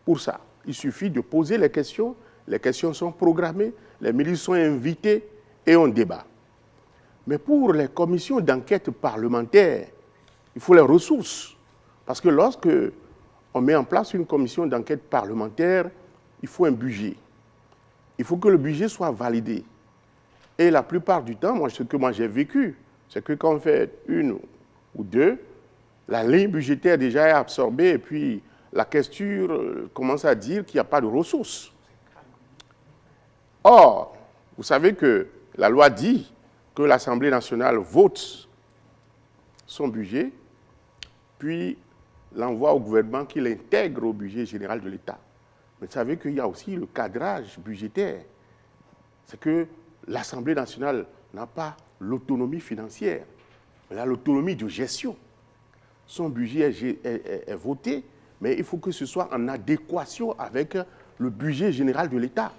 pour ça. Il suffit de poser les questions sont programmées, les ministres sont invités et on débat. Mais pour les commissions d'enquête parlementaire, il faut les ressources. Parce que lorsque on met en place une commission d'enquête parlementaire, il faut un budget. Il faut que le budget soit validé. Et la plupart du temps, ce que moi j'ai vécu c'est que quand on fait une ou deux, la ligne budgétaire déjà est absorbée et puis la question commence à dire qu'il n'y a pas de ressources. Or, vous savez que la loi dit que l'Assemblée nationale vote son budget, puis l'envoie au gouvernement qui l'intègre au budget général de l'État. Mais vous savez qu'il y a aussi le cadrage budgétaire. C'est que l'Assemblée nationale n'a pas l'autonomie financière, elle a l'autonomie de gestion. Son budget est voté, mais il faut que ce soit en adéquation avec le budget général de l'État.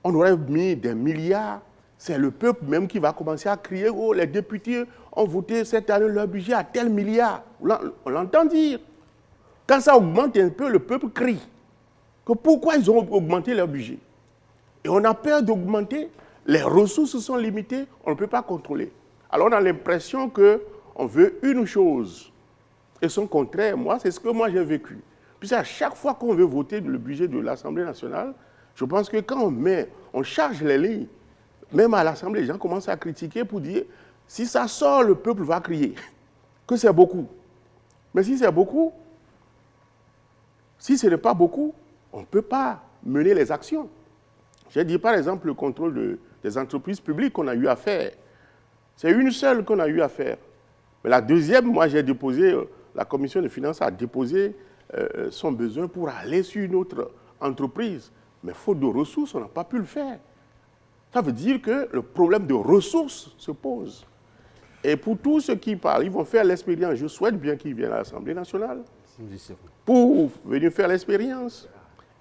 On aurait mis des milliards, c'est le peuple même qui va commencer à crier « Oh, les députés ont voté cette année leur budget à tel milliard ». On l'entend dire. Quand ça augmente un peu, le peuple crie que pourquoi ils ont augmenté leur budget. Et on a peur d'augmenter, les ressources sont limitées, on ne peut pas contrôler. Alors on a l'impression qu'on veut une chose et son contraire. Moi, c'est ce que moi j'ai vécu. Puis à chaque fois qu'on veut voter le budget de l'Assemblée nationale, je pense que quand on charge les lignes, même à l'Assemblée, les gens commencent à critiquer pour dire si ça sort, le peuple va crier que c'est beaucoup. Mais si c'est beaucoup, si ce n'est pas beaucoup, on ne peut pas mener les actions. J'ai dit par exemple le contrôle des entreprises publiques qu'on a eu à faire. C'est une seule qu'on a eu à faire. Mais la deuxième, moi j'ai déposé, la commission des finances a déposé son besoin pour aller sur une autre entreprise. Mais faute de ressources, on n'a pas pu le faire. Ça veut dire que le problème de ressources se pose. Et pour tous ceux qui parlent, ils vont faire l'expérience. Je souhaite bien qu'ils viennent à l'Assemblée nationale pour venir faire l'expérience.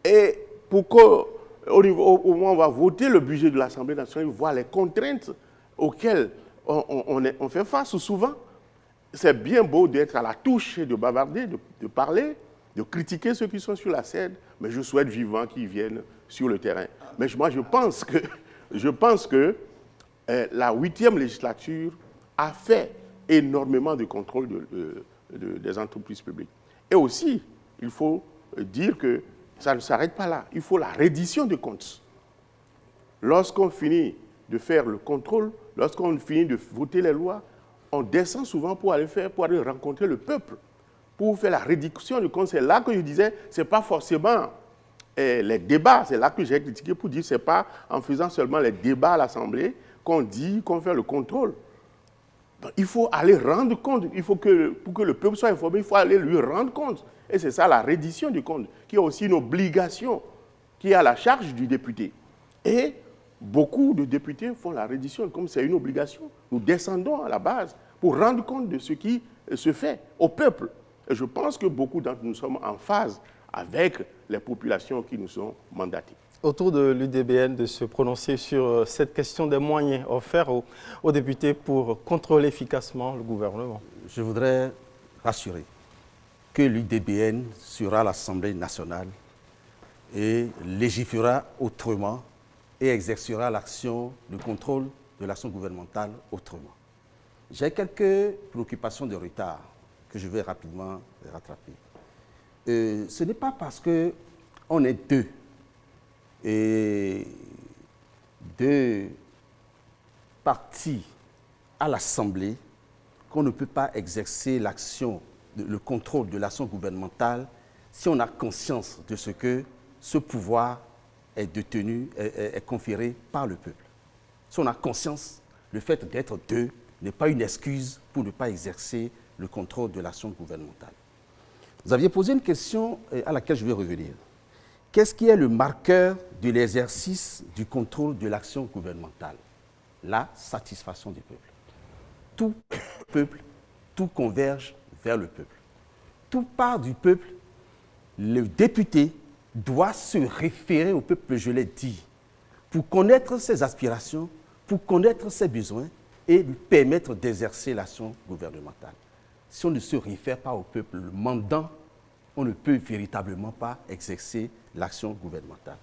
Et pour qu'au moment où on va voter le budget de l'Assemblée nationale, ils voient les contraintes auxquelles on fait face souvent. C'est bien beau d'être à la touche et de bavarder, de parler, de critiquer ceux qui sont sur la scène, mais je souhaite vivement qu'ils viennent sur le terrain. Mais moi, je pense que la 8e législature a fait énormément de contrôle des entreprises publiques. Et aussi, il faut dire que ça ne s'arrête pas là. Il faut la reddition des comptes. Lorsqu'on finit de faire le contrôle, lorsqu'on finit de voter les lois, on descend souvent pour aller rencontrer le peuple, pour faire la réduction du compte. C'est là que je disais, ce n'est pas forcément les débats, c'est là que j'ai critiqué pour dire que ce n'est pas en faisant seulement les débats à l'Assemblée qu'on dit qu'on fait le contrôle. Donc, il faut aller rendre compte, pour que le peuple soit informé, il faut aller lui rendre compte. Et c'est ça la reddition du compte, qui est aussi une obligation qui est à la charge du député. Et beaucoup de députés font la reddition, comme c'est une obligation. Nous descendons à la base pour rendre compte de ce qui se fait au peuple. Et je pense que beaucoup d'entre nous sommes en phase avec les populations qui nous ont mandatées. Autour de l'UDBN de se prononcer sur cette question des moyens offerts aux députés pour contrôler efficacement le gouvernement. Je voudrais rassurer que l'UDBN sera à l'Assemblée nationale et légiférera autrement et exercera le contrôle de l'action gouvernementale autrement. J'ai quelques préoccupations de retard que je vais rapidement rattraper. Ce n'est pas parce qu'on est deux partis à l'Assemblée qu'on ne peut pas exercer le contrôle de l'action gouvernementale si on a conscience de ce que ce pouvoir est conféré par le peuple. Si on a conscience, le fait d'être deux n'est pas une excuse pour ne pas exercer le contrôle de l'action gouvernementale. Vous aviez posé une question à laquelle je vais revenir. Qu'est-ce qui est le marqueur de l'exercice du contrôle de l'action gouvernementale? La satisfaction du peuple. Tout peuple, tout converge vers le peuple. Tout part du peuple. Le député doit se référer au peuple, je l'ai dit, pour connaître ses aspirations, pour connaître ses besoins et lui permettre d'exercer l'action gouvernementale. Si on ne se réfère pas au peuple, le mandant, on ne peut véritablement pas exercer l'action gouvernementale.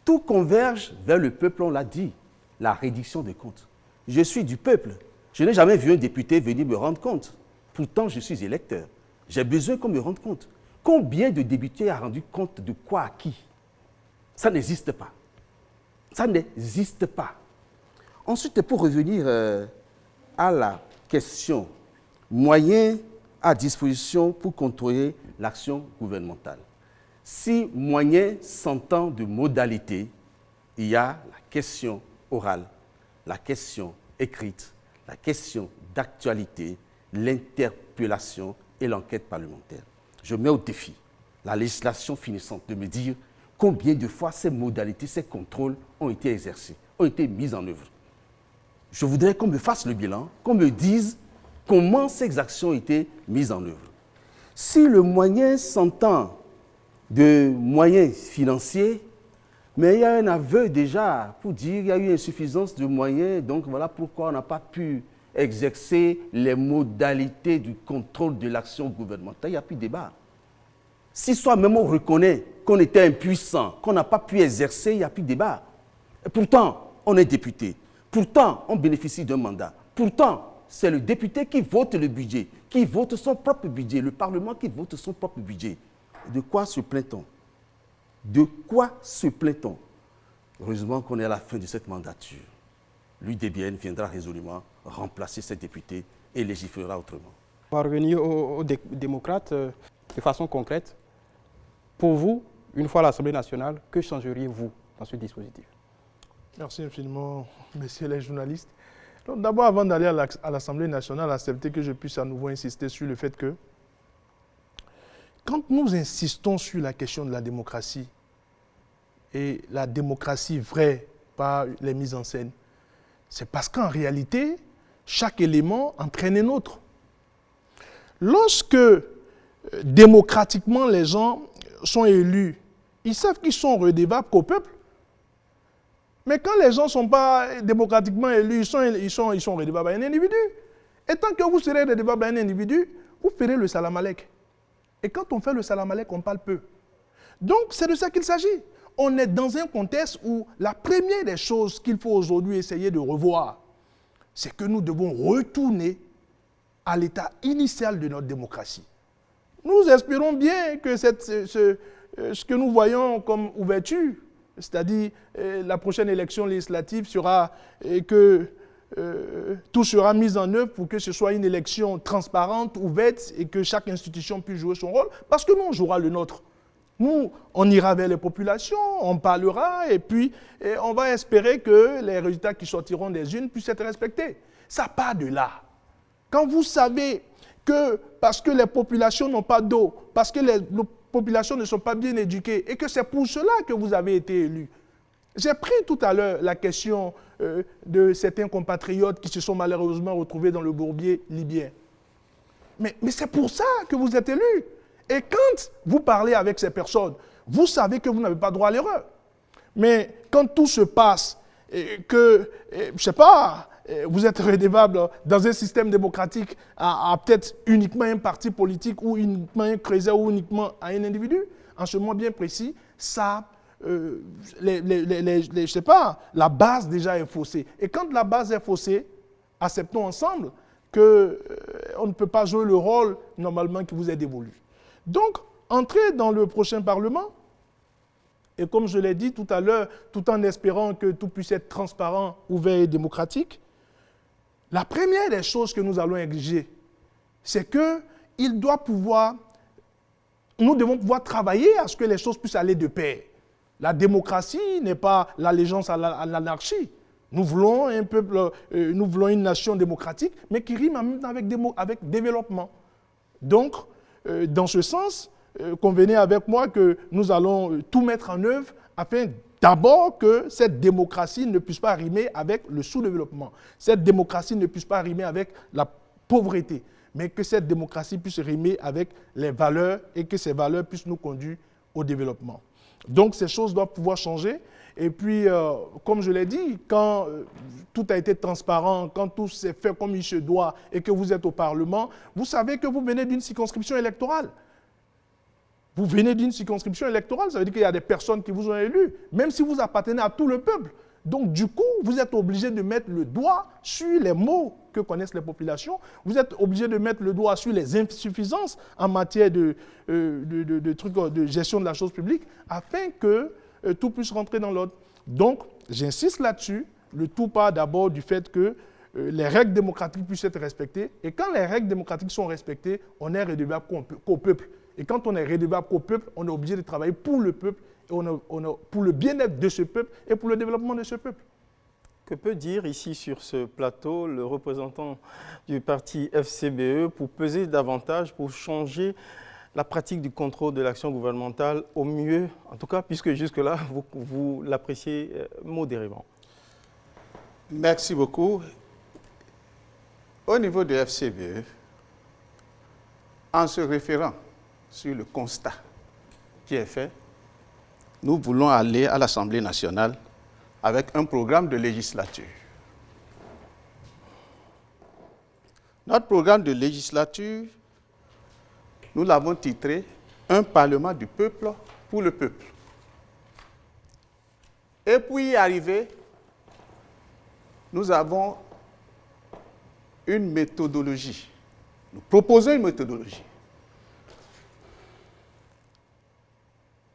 Tout converge vers le peuple, on l'a dit, la reddition des comptes. Je suis du peuple. Je n'ai jamais vu un député venir me rendre compte. Pourtant, je suis électeur. J'ai besoin qu'on me rende compte. Combien de députés a rendu compte de quoi à qui? Ça n'existe pas. Ça n'existe pas. Ensuite, pour revenir à la question, moyens à disposition pour contrôler l'action gouvernementale. Si moyens s'entend de modalités, il y a la question orale, la question écrite, la question d'actualité, l'interpellation et l'enquête parlementaire. Je mets au défi la législation finissante de me dire combien de fois ces modalités, ces contrôles ont été exercés, ont été mis en œuvre. Je voudrais qu'on me fasse le bilan, qu'on me dise comment ces actions ont été mises en œuvre. Si le moyen s'entend de moyens financiers, mais il y a un aveu déjà pour dire qu'il y a eu insuffisance de moyens, donc voilà pourquoi on n'a pas pu exercer les modalités du contrôle de l'action gouvernementale. Il n'y a plus de débat. Si soi-même on reconnaît qu'on était impuissant, qu'on n'a pas pu exercer, il n'y a plus de débat. Et pourtant, on est député. Pourtant, on bénéficie d'un mandat. Pourtant, c'est le député qui vote le budget, qui vote son propre budget, le Parlement qui vote son propre budget. De quoi se plaint-on? De quoi se plaint-on? Heureusement qu'on est à la fin de cette mandature. L'UDBN viendra résolument remplacer ces députés et légiférera autrement. On va revenir aux démocrates de façon concrète. Pour vous, une fois à l'Assemblée nationale, que changeriez-vous dans ce dispositif? Merci infiniment, messieurs les journalistes. D'abord, avant d'aller à l'Assemblée nationale, acceptez que je puisse à nouveau insister sur le fait que quand nous insistons sur la question de la démocratie, et la démocratie vraie, pas les mises en scène, c'est parce qu'en réalité, chaque élément entraîne un autre. Lorsque démocratiquement les gens sont élus, ils savent qu'ils sont redevables qu'au peuple. Mais quand les gens ne sont pas démocratiquement élus, ils sont redevables à un individu. Et tant que vous serez redevable à un individu, vous ferez le salam alek. Et quand on fait le salam alek, on parle peu. Donc, c'est de ça qu'il s'agit. On est dans un contexte où la première des choses qu'il faut aujourd'hui essayer de revoir, c'est que nous devons retourner à l'état initial de notre démocratie. Nous espérons bien que ce que nous voyons comme ouverture, c'est-à-dire la prochaine élection législative sera que tout sera mis en œuvre pour que ce soit une élection transparente, ouverte et que chaque institution puisse jouer son rôle, parce que nous, on jouera le nôtre. Nous, on ira vers les populations, on parlera et puis on va espérer que les résultats qui sortiront des urnes puissent être respectés. Ça part de là. Quand vous savez que parce que les populations n'ont pas d'eau, parce que les populations ne sont pas bien éduquées et que c'est pour cela que vous avez été élus. J'ai pris tout à l'heure la question de certains compatriotes qui se sont malheureusement retrouvés dans le bourbier libyen. Mais c'est pour ça que vous êtes élus. Et quand vous parlez avec ces personnes, vous savez que vous n'avez pas droit à l'erreur. Mais quand tout se passe, que, je ne sais pas, vous êtes redevable dans un système démocratique à peut-être uniquement un parti politique ou uniquement un créateur ou uniquement à un individu, en ce moment bien précis, ça, je sais pas, la base déjà est faussée. Et quand la base est faussée, acceptons ensemble qu'on ne peut pas jouer le rôle normalement qui vous est dévolu. Donc, entrez dans le prochain Parlement, et comme je l'ai dit tout à l'heure, tout en espérant que tout puisse être transparent, ouvert et démocratique, la première des choses que nous allons exiger, c'est que nous devons pouvoir travailler à ce que les choses puissent aller de pair. La démocratie n'est pas l'allégeance à l'anarchie. Nous voulons un peuple, nous voulons une nation démocratique, mais qui rime en même temps avec développement. Donc, dans ce sens, convenez avec moi que nous allons tout mettre en œuvre afin d'abord que cette démocratie ne puisse pas rimer avec le sous-développement. Cette démocratie ne puisse pas rimer avec la pauvreté, mais que cette démocratie puisse rimer avec les valeurs et que ces valeurs puissent nous conduire au développement. Donc ces choses doivent pouvoir changer. Et puis, comme je l'ai dit, quand tout a été transparent, quand tout s'est fait comme il se doit et que vous êtes au Parlement, vous savez que vous venez d'une circonscription électorale. Vous venez d'une circonscription électorale, ça veut dire qu'il y a des personnes qui vous ont élus, même si vous appartenez à tout le peuple. Donc, du coup, vous êtes obligé de mettre le doigt sur les maux que connaissent les populations. Vous êtes obligé de mettre le doigt sur les insuffisances en matière de gestion de la chose publique, afin que tout puisse rentrer dans l'ordre. Donc, j'insiste là-dessus. Le tout part d'abord du fait que les règles démocratiques puissent être respectées. Et quand les règles démocratiques sont respectées, on est redevable qu'au peuple. Et quand on est redevable qu'au peuple, on est obligé de travailler pour le peuple, et pour le bien-être de ce peuple et pour le développement de ce peuple. Que peut dire ici sur ce plateau le représentant du parti FCBE pour peser davantage, pour changer la pratique du contrôle de l'action gouvernementale au mieux, en tout cas, puisque jusque-là, vous l'appréciez modérément? Merci beaucoup. Au niveau de FCBE, en se référant sur le constat qui est fait, nous voulons aller à l'Assemblée nationale avec un programme de législature. Notre programme de législature, nous l'avons titré « Un Parlement du peuple pour le peuple ». Et pour y arriver, nous avons une méthodologie. Nous proposons une méthodologie.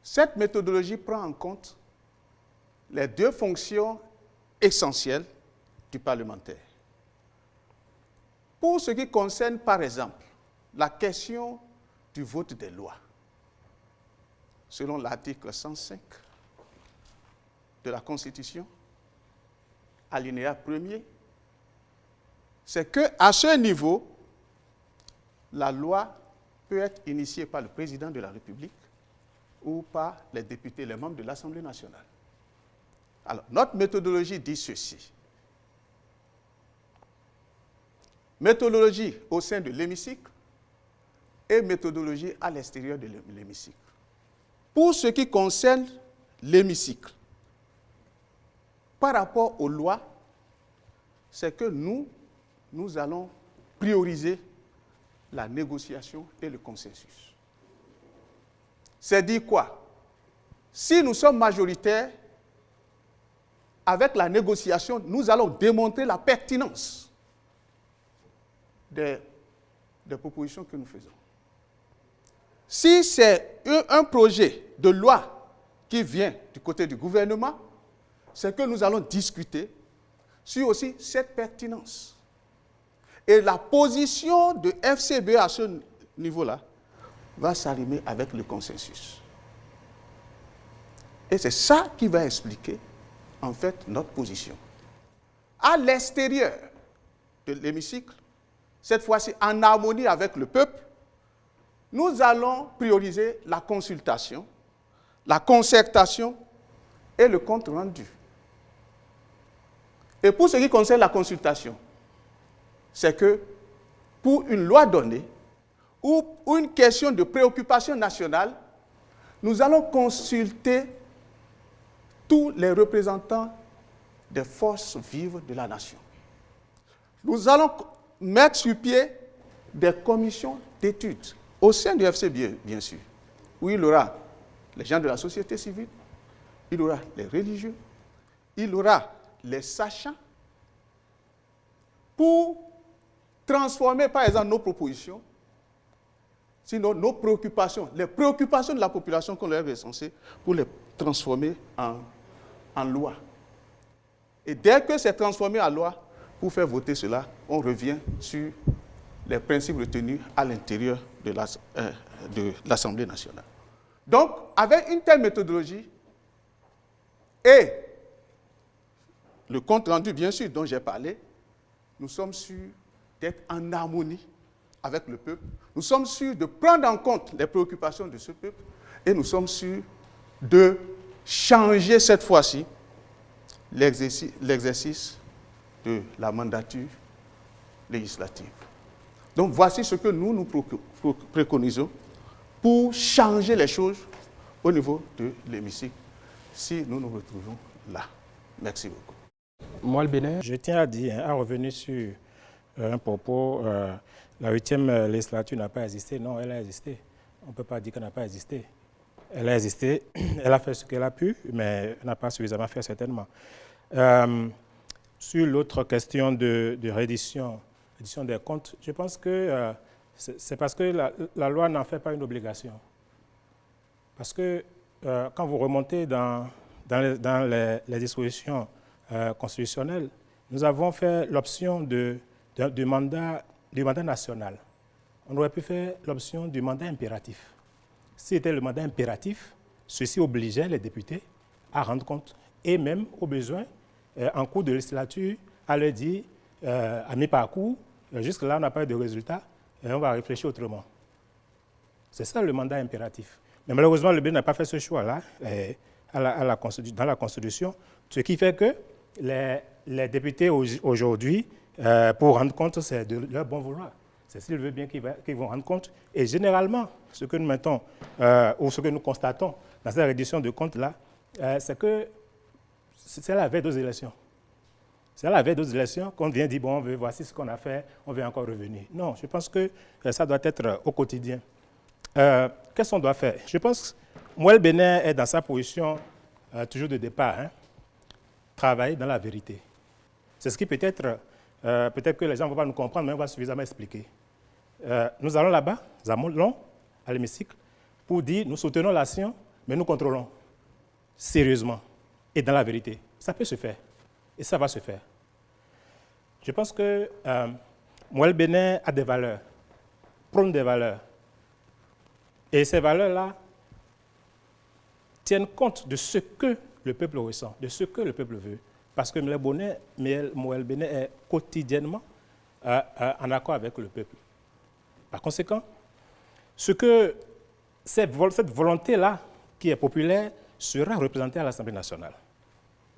Cette méthodologie prend en compte les deux fonctions essentielles du parlementaire. Pour ce qui concerne, par exemple, la question du vote des lois, selon l'article 105 de la Constitution, alinéa 1er, c'est qu'à ce niveau, la loi peut être initiée par le président de la République ou par les députés, les membres de l'Assemblée nationale. Alors, notre méthodologie dit ceci. Méthodologie au sein de l'hémicycle et méthodologie à l'extérieur de l'hémicycle. Pour ce qui concerne l'hémicycle, par rapport aux lois, c'est que nous allons prioriser la négociation et le consensus. C'est dire quoi? Si nous sommes majoritaires, avec la négociation, nous allons démontrer la pertinence des propositions que nous faisons. Si c'est un projet de loi qui vient du côté du gouvernement, c'est que nous allons discuter sur aussi cette pertinence. Et la position de FCBE à ce niveau-là va s'allumer avec le consensus. Et c'est ça qui va expliquer, en fait, notre position. À l'extérieur de l'hémicycle, cette fois-ci en harmonie avec le peuple, nous allons prioriser la consultation, la concertation et le compte rendu. Et pour ce qui concerne la consultation, c'est que pour une loi donnée ou une question de préoccupation nationale, nous allons consulter tous les représentants des forces vives de la nation. Nous allons mettre sur pied des commissions d'études au sein du FCBE, bien sûr, où il y aura les gens de la société civile, il y aura les religieux, il y aura les sachants, pour transformer, par exemple, nos propositions, sinon nos préoccupations, les préoccupations de la population qu'on leur est censé, pour les transformer en loi. Et dès que c'est transformé en loi, pour faire voter cela, on revient sur les principes retenus à l'intérieur de l'Assemblée nationale. Donc, avec une telle méthodologie et le compte rendu, bien sûr, dont j'ai parlé, nous sommes sûrs d'être en harmonie avec le peuple. Nous sommes sûrs de prendre en compte les préoccupations de ce peuple et nous sommes sûrs de changer cette fois-ci l'exercice de la mandature législative. Donc voici ce que nous préconisons pour changer les choses au niveau de l'hémicycle si nous nous retrouvons là. Merci beaucoup. Moi, le Bénin. Je tiens à dire, à revenir sur un propos, la 8e législature n'a pas existé. Non, elle a existé. On ne peut pas dire qu'elle n'a pas existé. Elle a existé, elle a fait ce qu'elle a pu, mais elle n'a pas suffisamment fait certainement. Sur l'autre question de reddition des comptes, je pense que c'est parce que la loi n'en fait pas une obligation. Parce que quand vous remontez dans les dispositions constitutionnelles, nous avons fait l'option du mandat national. On aurait pu faire l'option du mandat impératif. Si c'était le mandat impératif, ceci obligeait les députés à rendre compte et même, au besoin, en cours de législature, à leur dire, à mi-parcours, jusque-là, on n'a pas eu de résultat, et on va réfléchir autrement. C'est ça le mandat impératif. Mais malheureusement, le Bénin n'a pas fait ce choix-là dans la Constitution, ce qui fait que les députés aujourd'hui, pour rendre compte, c'est de leur bon vouloir. C'est s'ils veulent bien qu'ils vont rendre compte. Et généralement, ce que nous mettons, ou ce que nous constatons dans cette reddition de comptes-là, c'est que c'est la veille des élections. C'est à la veille des élections qu'on vient dire, bon, voici ce qu'on a fait, on veut encore revenir. Non, je pense que ça doit être au quotidien. Qu'est-ce qu'on doit faire? Je pense que Mouel Bénin est dans sa position toujours de départ, hein, travailler dans la vérité. C'est ce qui peut-être que les gens ne vont pas nous comprendre, mais on va suffisamment expliquer. Nous allons là-bas, nous allons à l'hémicycle, pour dire, nous soutenons l'action, mais nous contrôlons sérieusement et dans la vérité. Ça peut se faire, et ça va se faire. Je pense que Mouel Bénin a des valeurs, prône des valeurs. Et ces valeurs-là tiennent compte de ce que le peuple ressent, de ce que le peuple veut. Parce que Mouel Bénin est quotidiennement en accord avec le peuple. Par conséquent, cette volonté-là, qui est populaire, sera représentée à l'Assemblée nationale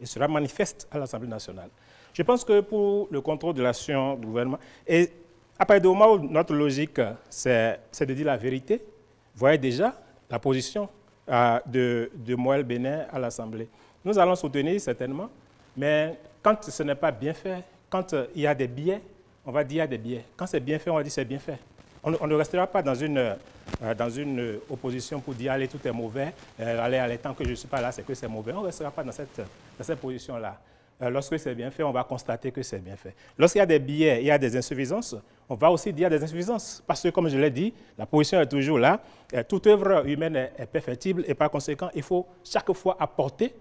et sera manifeste à l'Assemblée nationale. Je pense que pour le contrôle de l'action du gouvernement, et à partir du moment où notre logique, c'est de dire la vérité, vous voyez déjà la position de Mouel Bénin à l'Assemblée. Nous allons soutenir certainement, mais quand ce n'est pas bien fait, quand il y a des biais, on va dire il y a des biais. Quand c'est bien fait, on va dire c'est bien fait. On ne restera pas dans une opposition pour dire allez, tout est mauvais, allez, tant que je ne suis pas là, c'est que c'est mauvais. On ne restera pas dans cette position-là. Lorsque c'est bien fait, on va constater que c'est bien fait. Lorsqu'il y a des biais, il y a des insuffisances, on va aussi dire des insuffisances. Parce que, comme je l'ai dit, la position est toujours là. Toute œuvre humaine est perfectible et par conséquent, il faut chaque fois apporter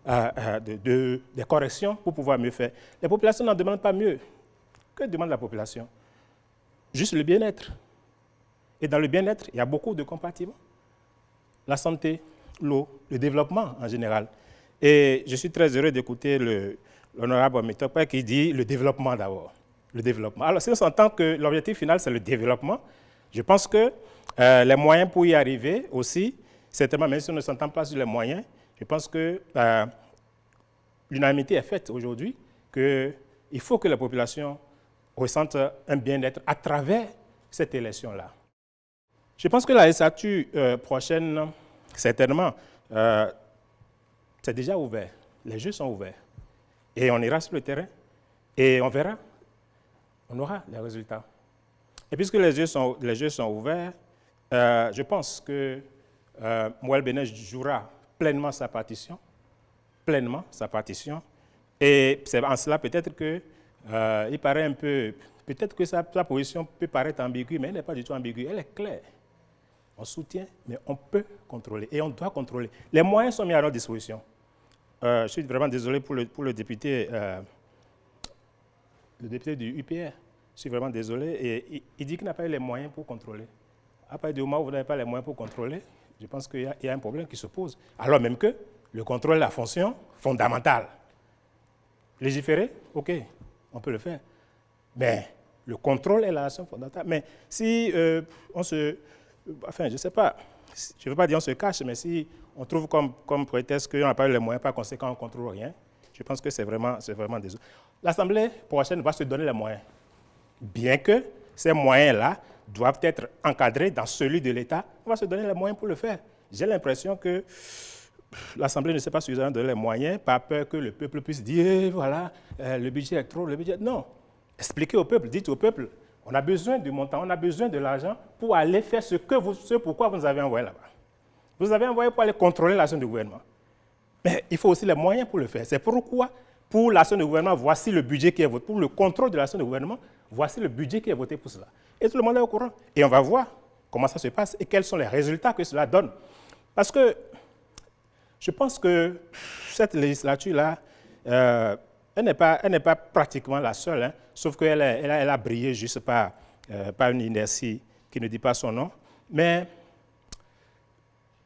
des corrections pour pouvoir mieux faire. Les populations n'en demandent pas mieux. Que demande la population? Juste le bien-être. Et dans le bien-être, il y a beaucoup de compartiments. La santé, l'eau, le développement en général. Et je suis très heureux d'écouter l'honorable Mitokpa qui dit le développement d'abord. Le développement. Alors, si on s'entend que l'objectif final, c'est le développement, je pense que les moyens pour y arriver aussi, certainement, même si on ne s'entend pas sur les moyens, je pense que l'unanimité est faite aujourd'hui qu'il faut que la population ressente un bien-être à travers cette élection-là. Je pense que la législature prochaine, certainement, c'est déjà ouvert. Les jeux sont ouverts. Et on ira sur le terrain et on verra. On aura les résultats. Et puisque les jeux sont ouverts, je pense que Mouel Bénin jouera pleinement sa partition. Et c'est en cela peut-être que il paraît un peu, peut-être que sa position peut paraître ambiguë, mais elle n'est pas du tout ambiguë, elle est claire. On soutient, mais on peut contrôler et on doit contrôler. Les moyens sont mis à notre disposition. Je suis vraiment désolé pour le député du UPR. Je suis vraiment désolé. Et il dit qu'il n'a pas eu les moyens pour contrôler. À partir du moment où vous n'avez pas les moyens pour contrôler, je pense qu'il y a un problème qui se pose. Alors même que le contrôle est la fonction fondamentale. Légiférer, OK, on peut le faire. Mais le contrôle est la fonction fondamentale. Mais si enfin, je ne sais pas, je ne veux pas dire on se cache, mais si on trouve comme prétexte qu'on n'a pas eu les moyens, par conséquent on ne contrôle rien, je pense que c'est vraiment désolé. L'Assemblée prochaine va se donner les moyens, bien que ces moyens-là doivent être encadrés dans celui de l'État, on va se donner les moyens pour le faire. J'ai l'impression que l'Assemblée ne sait pas suffisamment donner les moyens, par peur que le peuple puisse dire, voilà, le budget est trop, le budget... Non, expliquez au peuple, dites au peuple, on a besoin du montant, on a besoin de l'argent pour aller faire ce pourquoi vous nous avez envoyé là-bas. Vous avez envoyé pour aller contrôler l'action du gouvernement. Mais il faut aussi les moyens pour le faire. C'est pourquoi, pour l'action du gouvernement, voici le budget qui est voté. Pour le contrôle de l'action du gouvernement, voici le budget qui est voté pour cela. Et tout le monde est au courant. Et on va voir comment ça se passe et quels sont les résultats que cela donne. Parce que je pense que cette législature-là, Elle n'est pas pratiquement la seule, hein, sauf qu'elle elle a brillé juste par une inertie qui ne dit pas son nom. Mais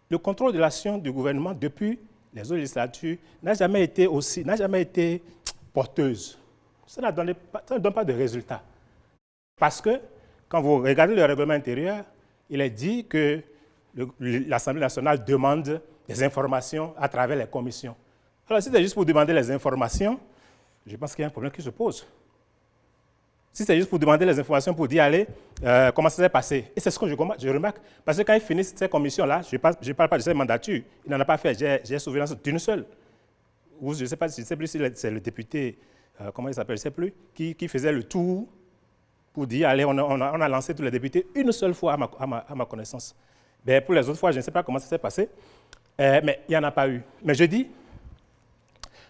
le contrôle de l'action du gouvernement depuis les autres législatures n'a jamais été porteuse. Ça ne donne pas de résultat. Parce que quand vous regardez le règlement intérieur, il est dit que l'Assemblée nationale demande des informations à travers les commissions. Alors si c'est juste pour demander les informations, je pense qu'il y a un problème qui se pose. Si c'est juste pour demander les informations, pour dire, allez, comment ça s'est passé. Et c'est ce que je remarque. Parce que quand ils finissent ces commissions-là, je ne parle pas de ces mandatures, il n'en a pas fait, j'ai souvenance d'une seule. Ou je ne sais plus si c'est le député, comment il s'appelle, je ne sais plus, qui faisait le tour pour dire, allez, on a lancé tous les députés une seule fois à ma connaissance. Mais pour les autres fois, je ne sais pas comment ça s'est passé, mais il n'y en a pas eu. Mais je dis,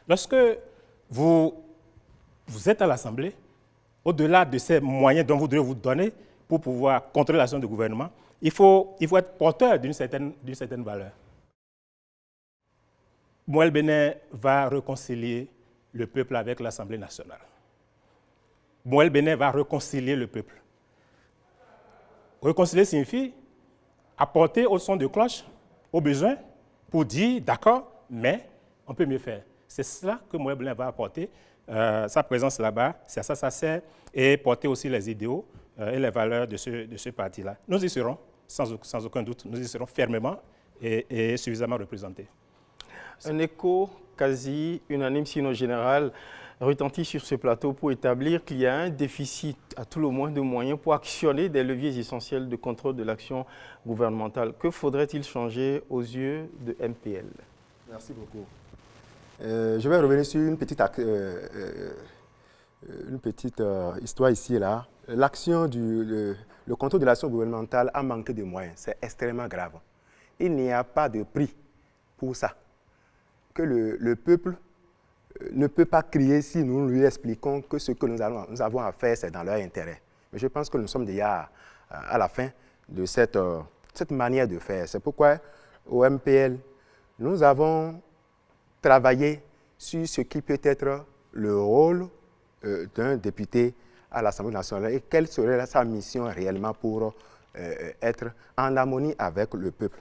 lorsque vous êtes à l'Assemblée, au-delà de ces moyens dont vous devez vous donner pour pouvoir contrôler l'action du gouvernement, il faut être porteur d'une certaine valeur. Moël Bénin va réconcilier le peuple avec l'Assemblée nationale. Moël Bénin va réconcilier le peuple. Réconcilier signifie apporter au son de cloche, au besoin, pour dire d'accord, mais on peut mieux faire. C'est cela que Moël Bénin va apporter. Sa présence là-bas, c'est à ça que ça sert, et porter aussi les idéaux et les valeurs de ce parti-là. Nous y serons, sans aucun doute, nous y serons fermement et suffisamment représentés. Un écho quasi unanime, sinon général, retentit sur ce plateau pour établir qu'il y a un déficit, à tout le moins, de moyens pour actionner des leviers essentiels de contrôle de l'action gouvernementale. Que faudrait-il changer aux yeux de MPL? Merci beaucoup. Je vais revenir sur une petite histoire ici et là. L'action le contrôle de l'action gouvernementale a manqué de moyens. C'est extrêmement grave. Il n'y a pas de prix pour ça. Que le peuple ne peut pas crier si nous lui expliquons que ce que nous avons à faire, c'est dans leur intérêt. Mais je pense que nous sommes déjà à la fin de cette manière de faire. C'est pourquoi, au MPL, nous avons travaillé sur ce qui peut être le rôle d'un député à l'Assemblée nationale et quelle serait sa mission réellement pour être en harmonie avec le peuple.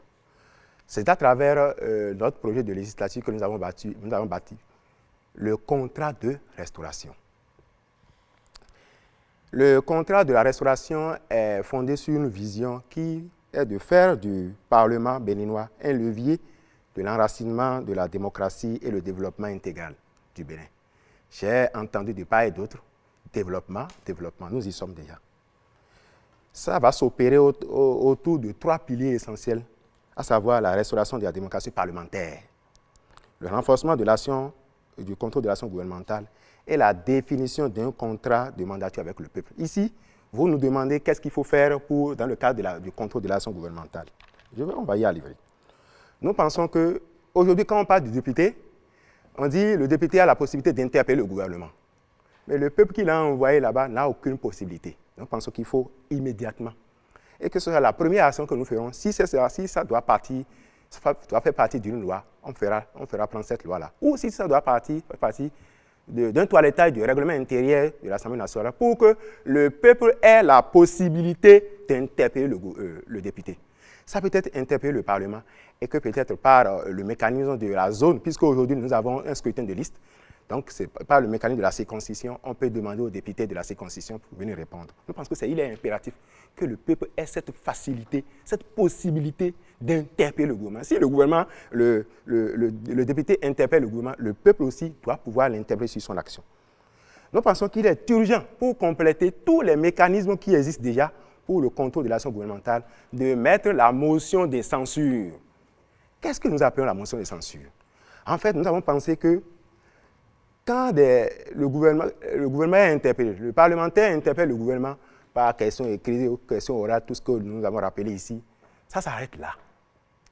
C'est à travers notre projet de législative que nous avons bâti le contrat de restauration. Le contrat de la restauration est fondé sur une vision qui est de faire du Parlement béninois un levier de l'enracinement de la démocratie et le développement intégral du Bénin. J'ai entendu de part et d'autre, développement, nous y sommes déjà. Ça va s'opérer autour de 3 piliers essentiels, à savoir la restauration de la démocratie parlementaire, le renforcement de l'action et du contrôle de l'action gouvernementale et la définition d'un contrat de mandature avec le peuple. Ici, vous nous demandez qu'est-ce qu'il faut faire dans le cadre du contrôle de l'action gouvernementale. On va y arriver. Nous pensons qu'aujourd'hui, quand on parle du député, on dit que le député a la possibilité d'interpeller le gouvernement. Mais le peuple qui l'a envoyé là-bas n'a aucune possibilité. Nous pensons qu'il faut immédiatement. Et que ce soit la première action que nous ferons. Si ça doit faire partie d'une loi, on fera prendre cette loi-là. Ou si ça doit faire partie d'un toilettage du règlement intérieur de l'Assemblée nationale pour que le peuple ait la possibilité d'interpeller le député. Ça peut être interpeller le Parlement et que peut-être par le mécanisme de la zone, puisque aujourd'hui nous avons un scrutin de liste, donc c'est par le mécanisme de la circonscription, on peut demander aux députés de la circonscription pour venir répondre. Nous pensons qu'il est impératif que le peuple ait cette facilité, cette possibilité d'interpeller le gouvernement. Si le gouvernement, le député interpelle le gouvernement, le peuple aussi doit pouvoir l'interpeller sur son action. Nous pensons qu'il est urgent pour compléter tous les mécanismes qui existent déjà pour le contrôle de l'action gouvernementale, de mettre la motion de censure. Qu'est-ce que nous appelons la motion de censure? En fait, nous avons pensé que quand le gouvernement est interpellé, le parlementaire interpelle le gouvernement par question écrite ou question orale, tout ce que nous avons rappelé ici, ça s'arrête là.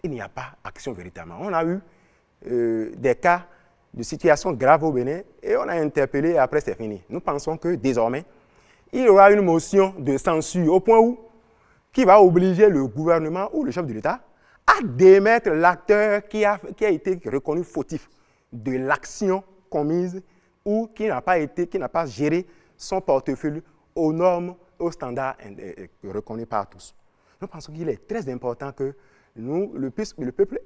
Il n'y a pas action véritablement. On a eu des cas de situations graves au Bénin et on a interpellé et après c'est fini. Nous pensons que désormais, il y aura une motion de censure au point où qui va obliger le gouvernement ou le chef de l'État à démettre l'acteur qui a été reconnu fautif de l'action commise ou qui n'a pas géré son portefeuille aux normes, aux standards reconnus par tous. Nous pensons qu'il est très important que le peuple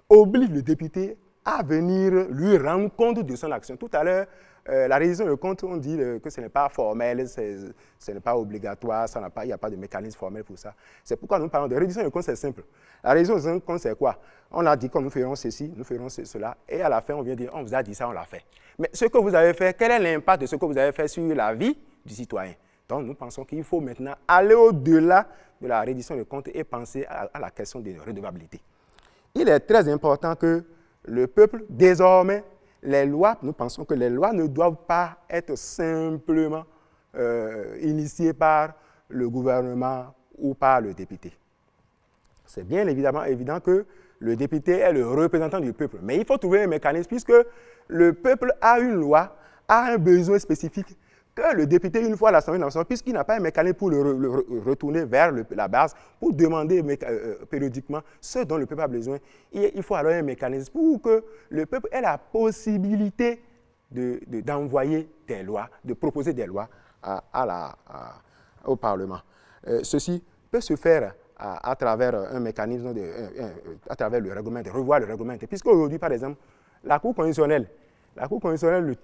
oblige le député à venir lui rendre compte de son action. Tout à l'heure, la reddition de compte, on dit que ce n'est pas formel, ce n'est pas obligatoire, il n'y a pas de mécanisme formel pour ça. C'est pourquoi nous parlons de reddition de compte, c'est simple. La reddition de compte, c'est quoi? On a dit que nous ferons ceci, nous ferons cela, et à la fin, on vient dire, on vous a dit ça, on l'a fait. Mais ce que vous avez fait, quel est l'impact de ce que vous avez fait sur la vie du citoyen? Donc, nous pensons qu'il faut maintenant aller au-delà de la reddition de compte et penser à la question de redevabilité. Il est très important que le peuple, désormais, les lois, nous pensons que les lois ne doivent pas être simplement initiées par le gouvernement ou par le député. C'est bien évidemment évident que le député est le représentant du peuple, mais il faut trouver un mécanisme puisque le peuple a une loi, a un besoin spécifique que le député, une fois à l'Assemblée nationale, puisqu'il n'a pas un mécanisme pour le retourner vers la base, pour demander périodiquement ce dont le peuple a besoin, il faut alors un mécanisme pour que le peuple ait la possibilité d'envoyer des lois, de proposer des lois au Parlement. Ceci peut se faire à travers un mécanisme, à travers le règlement, de revoir le règlement. Puisqu'aujourd'hui, par exemple, la Cour constitutionnelle,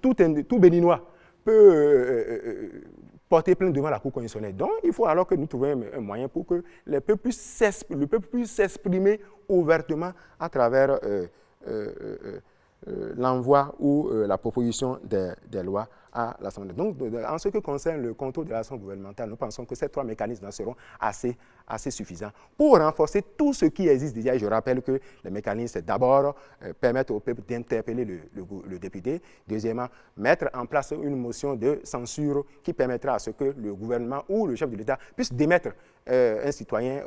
tout Béninois, peut porter plainte devant la Cour constitutionnelle. Donc, il faut alors que nous trouvions un moyen pour que le peuple puisse s'exprimer ouvertement à travers l'envoi ou la proposition des lois à l'Assemblée. Donc, en ce qui concerne le contrôle de l'action gouvernementale, nous pensons que ces trois mécanismes seront assez suffisants pour renforcer tout ce qui existe déjà. Et je rappelle que les mécanismes, c'est d'abord permettre au peuple d'interpeller le député. Deuxièmement, mettre en place une motion de censure qui permettra à ce que le gouvernement ou le chef de l'État puisse démettre un citoyen,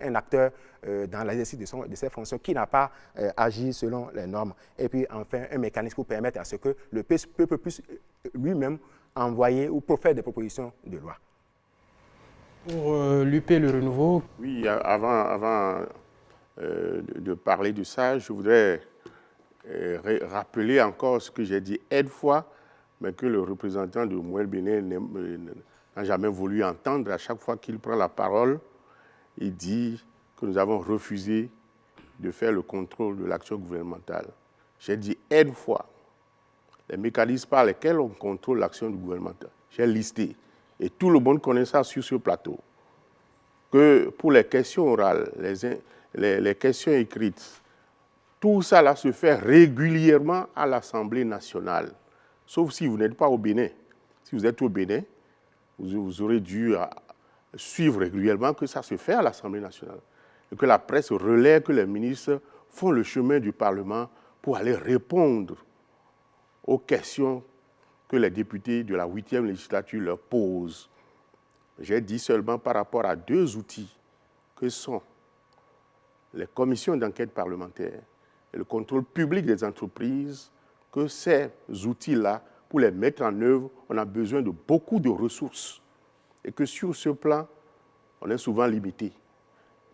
un acteur dans l'exercice de ses fonctions qui n'a pas agi selon les normes. Et puis enfin, un mécanisme pour permettre à ce que le peuple puisse lui-même envoyer ou faire des propositions de loi. Pour l'UP Le Renouveau. Oui, avant de parler de ça, je voudrais rappeler encore ce que j'ai dit une fois, mais que le représentant de Mouel Bénin n'a jamais voulu entendre. À chaque fois qu'il prend la parole, il dit que nous avons refusé de faire le contrôle de l'action gouvernementale. J'ai dit une fois, les mécanismes par lesquels on contrôle l'action du gouvernement. J'ai listé, et tout le monde connaît ça sur ce plateau, que pour les questions orales, les questions écrites, tout ça là se fait régulièrement à l'Assemblée nationale, sauf si vous n'êtes pas au Bénin. Si vous êtes au Bénin, vous aurez dû suivre régulièrement que ça se fait à l'Assemblée nationale, et que la presse relaie que les ministres font le chemin du Parlement pour aller répondre aux questions que les députés de la 8e législature leur posent. J'ai dit seulement par rapport à deux outils que sont les commissions d'enquête parlementaire et le contrôle public des entreprises, que ces outils-là, pour les mettre en œuvre, on a besoin de beaucoup de ressources et que sur ce plan, on est souvent limité.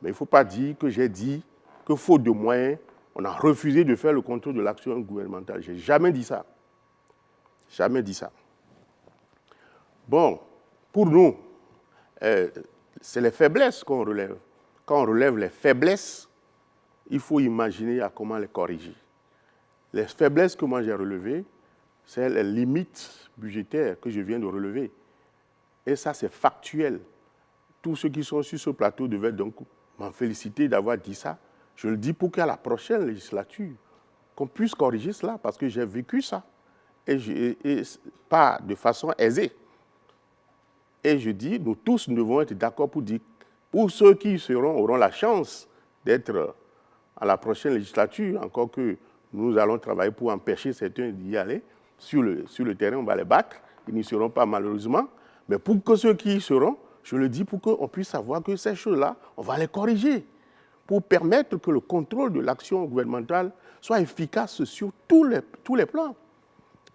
Mais il ne faut pas dire que j'ai dit que faute de moyens, on a refusé de faire le contrôle de l'action gouvernementale. Je n'ai jamais dit ça. Jamais dit ça. Bon, pour nous, c'est les faiblesses qu'on relève. Quand on relève les faiblesses, il faut imaginer à comment les corriger. Les faiblesses que moi j'ai relevées, c'est les limites budgétaires que je viens de relever. Et ça, c'est factuel. Tous ceux qui sont sur ce plateau devaient donc m'en féliciter d'avoir dit ça. Je le dis pour qu'à la prochaine législature, qu'on puisse corriger cela, parce que j'ai vécu ça. Et pas de façon aisée. Et je dis, nous tous nous devons être d'accord pour dire, pour ceux qui auront la chance d'être à la prochaine législature, encore que nous allons travailler pour empêcher certains d'y aller, sur le terrain, on va les battre, ils n'y seront pas malheureusement, mais pour que ceux qui y seront, je le dis pour qu'on puisse savoir que ces choses-là, on va les corriger, pour permettre que le contrôle de l'action gouvernementale soit efficace sur tous les plans.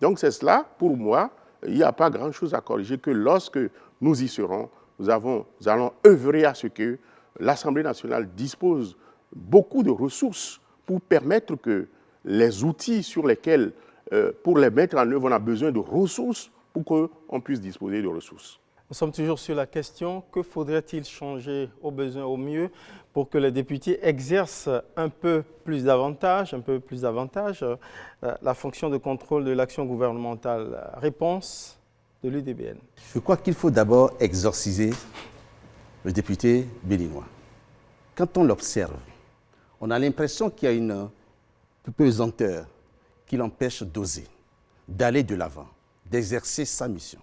Donc c'est cela, pour moi, il n'y a pas grand-chose à corriger que lorsque nous y serons, nous allons œuvrer à ce que l'Assemblée nationale dispose beaucoup de ressources pour permettre que les outils sur lesquels pour les mettre en œuvre, on a besoin de ressources pour qu'on puisse disposer de ressources. Nous sommes toujours sur la question, que faudrait-il changer au besoin, au mieux, pour que les députés exercent un peu plus davantage la fonction de contrôle de l'action gouvernementale? Réponse de l'UDBN. Je crois qu'il faut d'abord exorciser le député béninois. Quand on l'observe, on a l'impression qu'il y a une pesanteur qui l'empêche d'oser, d'aller de l'avant, d'exercer sa mission.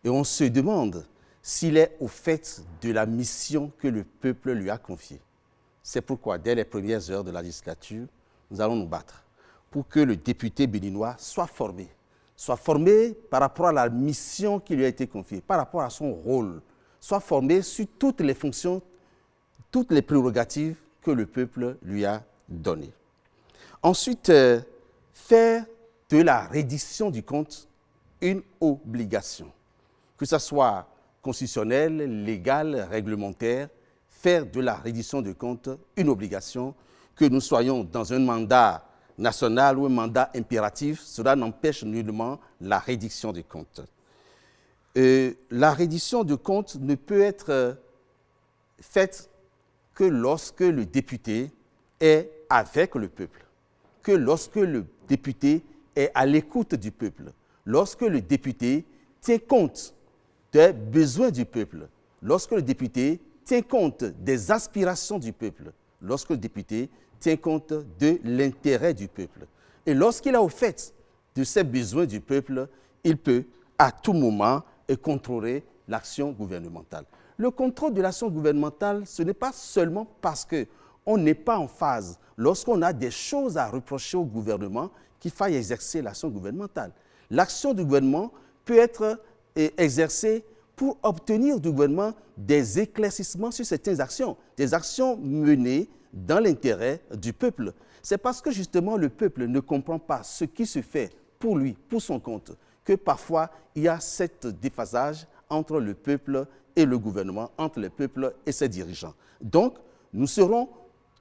Et on se demande s'il est au fait de la mission que le peuple lui a confiée. C'est pourquoi, dès les premières heures de la législature, nous allons nous battre pour que le député béninois soit formé par rapport à la mission qui lui a été confiée, par rapport à son rôle, soit formé sur toutes les fonctions, toutes les prérogatives que le peuple lui a données. Ensuite, faire de la reddition du compte une obligation, que ce soit constitutionnel, légal, réglementaire, faire de la reddition de compte une obligation, que nous soyons dans un mandat national ou un mandat impératif, cela n'empêche nullement la reddition de compte. La reddition de compte ne peut être faite que lorsque le député est avec le peuple, que lorsque le député est à l'écoute du peuple, lorsque le député tient compte des besoins du peuple, lorsque le député tient compte des aspirations du peuple, lorsque le député tient compte de l'intérêt du peuple. Et lorsqu'il est au fait de ces besoins du peuple, il peut à tout moment contrôler l'action gouvernementale. Le contrôle de l'action gouvernementale, ce n'est pas seulement parce qu'on n'est pas en phase, lorsqu'on a des choses à reprocher au gouvernement, qu'il faille exercer l'action gouvernementale. L'action du gouvernement peut être exercée pour obtenir du gouvernement des éclaircissements sur certaines actions, des actions menées dans l'intérêt du peuple. C'est parce que justement le peuple ne comprend pas ce qui se fait pour lui, pour son compte, que parfois il y a cet déphasage entre le peuple et le gouvernement, entre le peuple et ses dirigeants. Donc, nous serons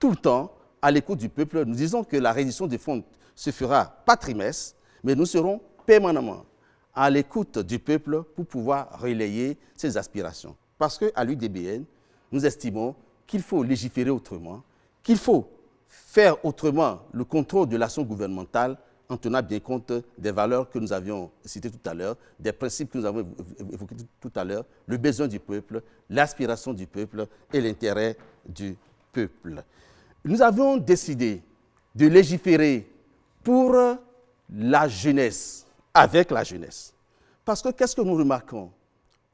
tout le temps à l'écoute du peuple. Nous disons que la reddition des fonds se fera pas trimestre, mais nous serons permanemment à l'écoute du peuple pour pouvoir relayer ses aspirations. Parce qu'à l'UDBN, nous estimons qu'il faut légiférer autrement, qu'il faut faire autrement le contrôle de l'action gouvernementale en tenant bien compte des valeurs que nous avions citées tout à l'heure, des principes que nous avons évoqués tout à l'heure, le besoin du peuple, l'aspiration du peuple et l'intérêt du peuple. Nous avons décidé de légiférer pour la jeunesse, avec la jeunesse. Parce que qu'est-ce que nous remarquons?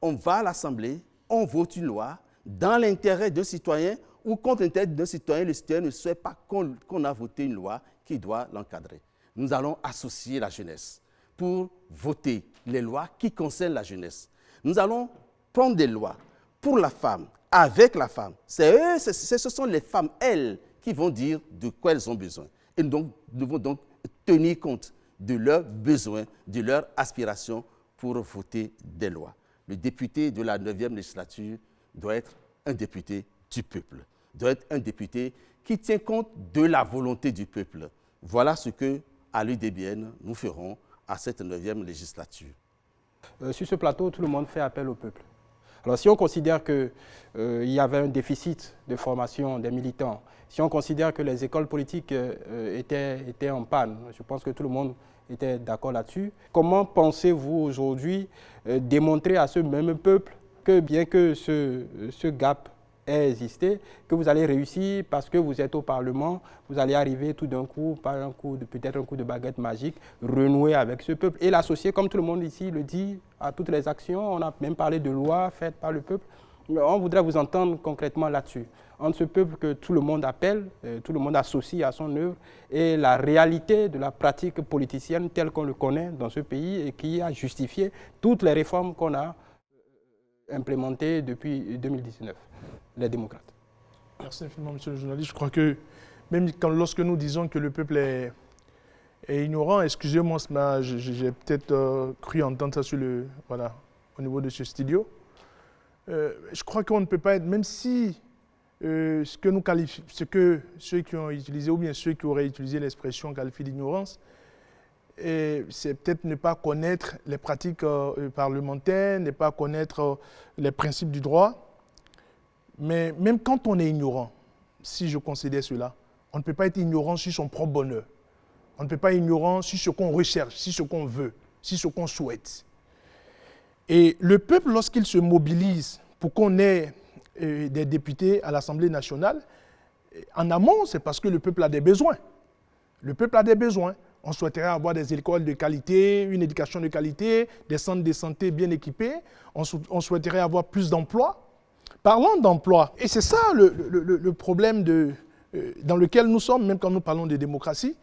On va à l'Assemblée, on vote une loi dans l'intérêt d'un citoyen ou contre l'intérêt d'un citoyen, le citoyen ne souhaite pas qu'on a voté une loi qui doit l'encadrer. Nous allons associer la jeunesse pour voter les lois qui concernent la jeunesse. Nous allons prendre des lois pour la femme, avec la femme. Ce sont les femmes, elles, qui vont dire de quoi elles ont besoin. Et donc, nous devons donc tenir compte de leurs besoins, de leurs aspirations pour voter des lois. Le député de la 9e législature doit être un député du peuple, doit être un député qui tient compte de la volonté du peuple. Voilà ce que, à l'UDBN, nous ferons à cette 9e législature. Sur ce plateau, tout le monde fait appel au peuple. Alors, si on considère qu'il y avait un déficit de formation des militants, si on considère que les écoles politiques étaient en panne, je pense que tout le monde était d'accord là-dessus. Comment pensez-vous aujourd'hui démontrer à ce même peuple que bien que ce gap ait existé, que vous allez réussir parce que vous êtes au Parlement, vous allez arriver tout d'un coup, par peut-être un coup de baguette magique, renouer avec ce peuple et l'associer, comme tout le monde ici le dit, à toutes les actions. On a même parlé de lois faites par le peuple. On voudrait vous entendre concrètement là-dessus, entre ce peuple que tout le monde appelle, tout le monde associe à son œuvre, et la réalité de la pratique politicienne telle qu'on le connaît dans ce pays et qui a justifié toutes les réformes qu'on a implémentées depuis 2019, les démocrates. Merci infiniment, monsieur le journaliste. Je crois que même lorsque nous disons que le peuple est ignorant, excusez-moi, j'ai peut-être cru entendre ça au niveau de ce studio. Je crois qu'on ne peut pas être, même si ce que ceux qui ont utilisé ou bien ceux qui auraient utilisé l'expression qualifie d'ignorance, c'est peut-être ne pas connaître les pratiques parlementaires, ne pas connaître les principes du droit. Mais même quand on est ignorant, si je considère cela, on ne peut pas être ignorant sur son propre bonheur. On ne peut pas être ignorant sur ce qu'on recherche, sur ce qu'on veut, sur ce qu'on souhaite. Et le peuple, lorsqu'il se mobilise pour qu'on ait des députés à l'Assemblée nationale, en amont, c'est parce que le peuple a des besoins. Le peuple a des besoins. On souhaiterait avoir des écoles de qualité, une éducation de qualité, des centres de santé bien équipés. On souhaiterait avoir plus d'emplois. Parlons d'emploi, et c'est ça le problème dans lequel nous sommes, même quand nous parlons de démocratie.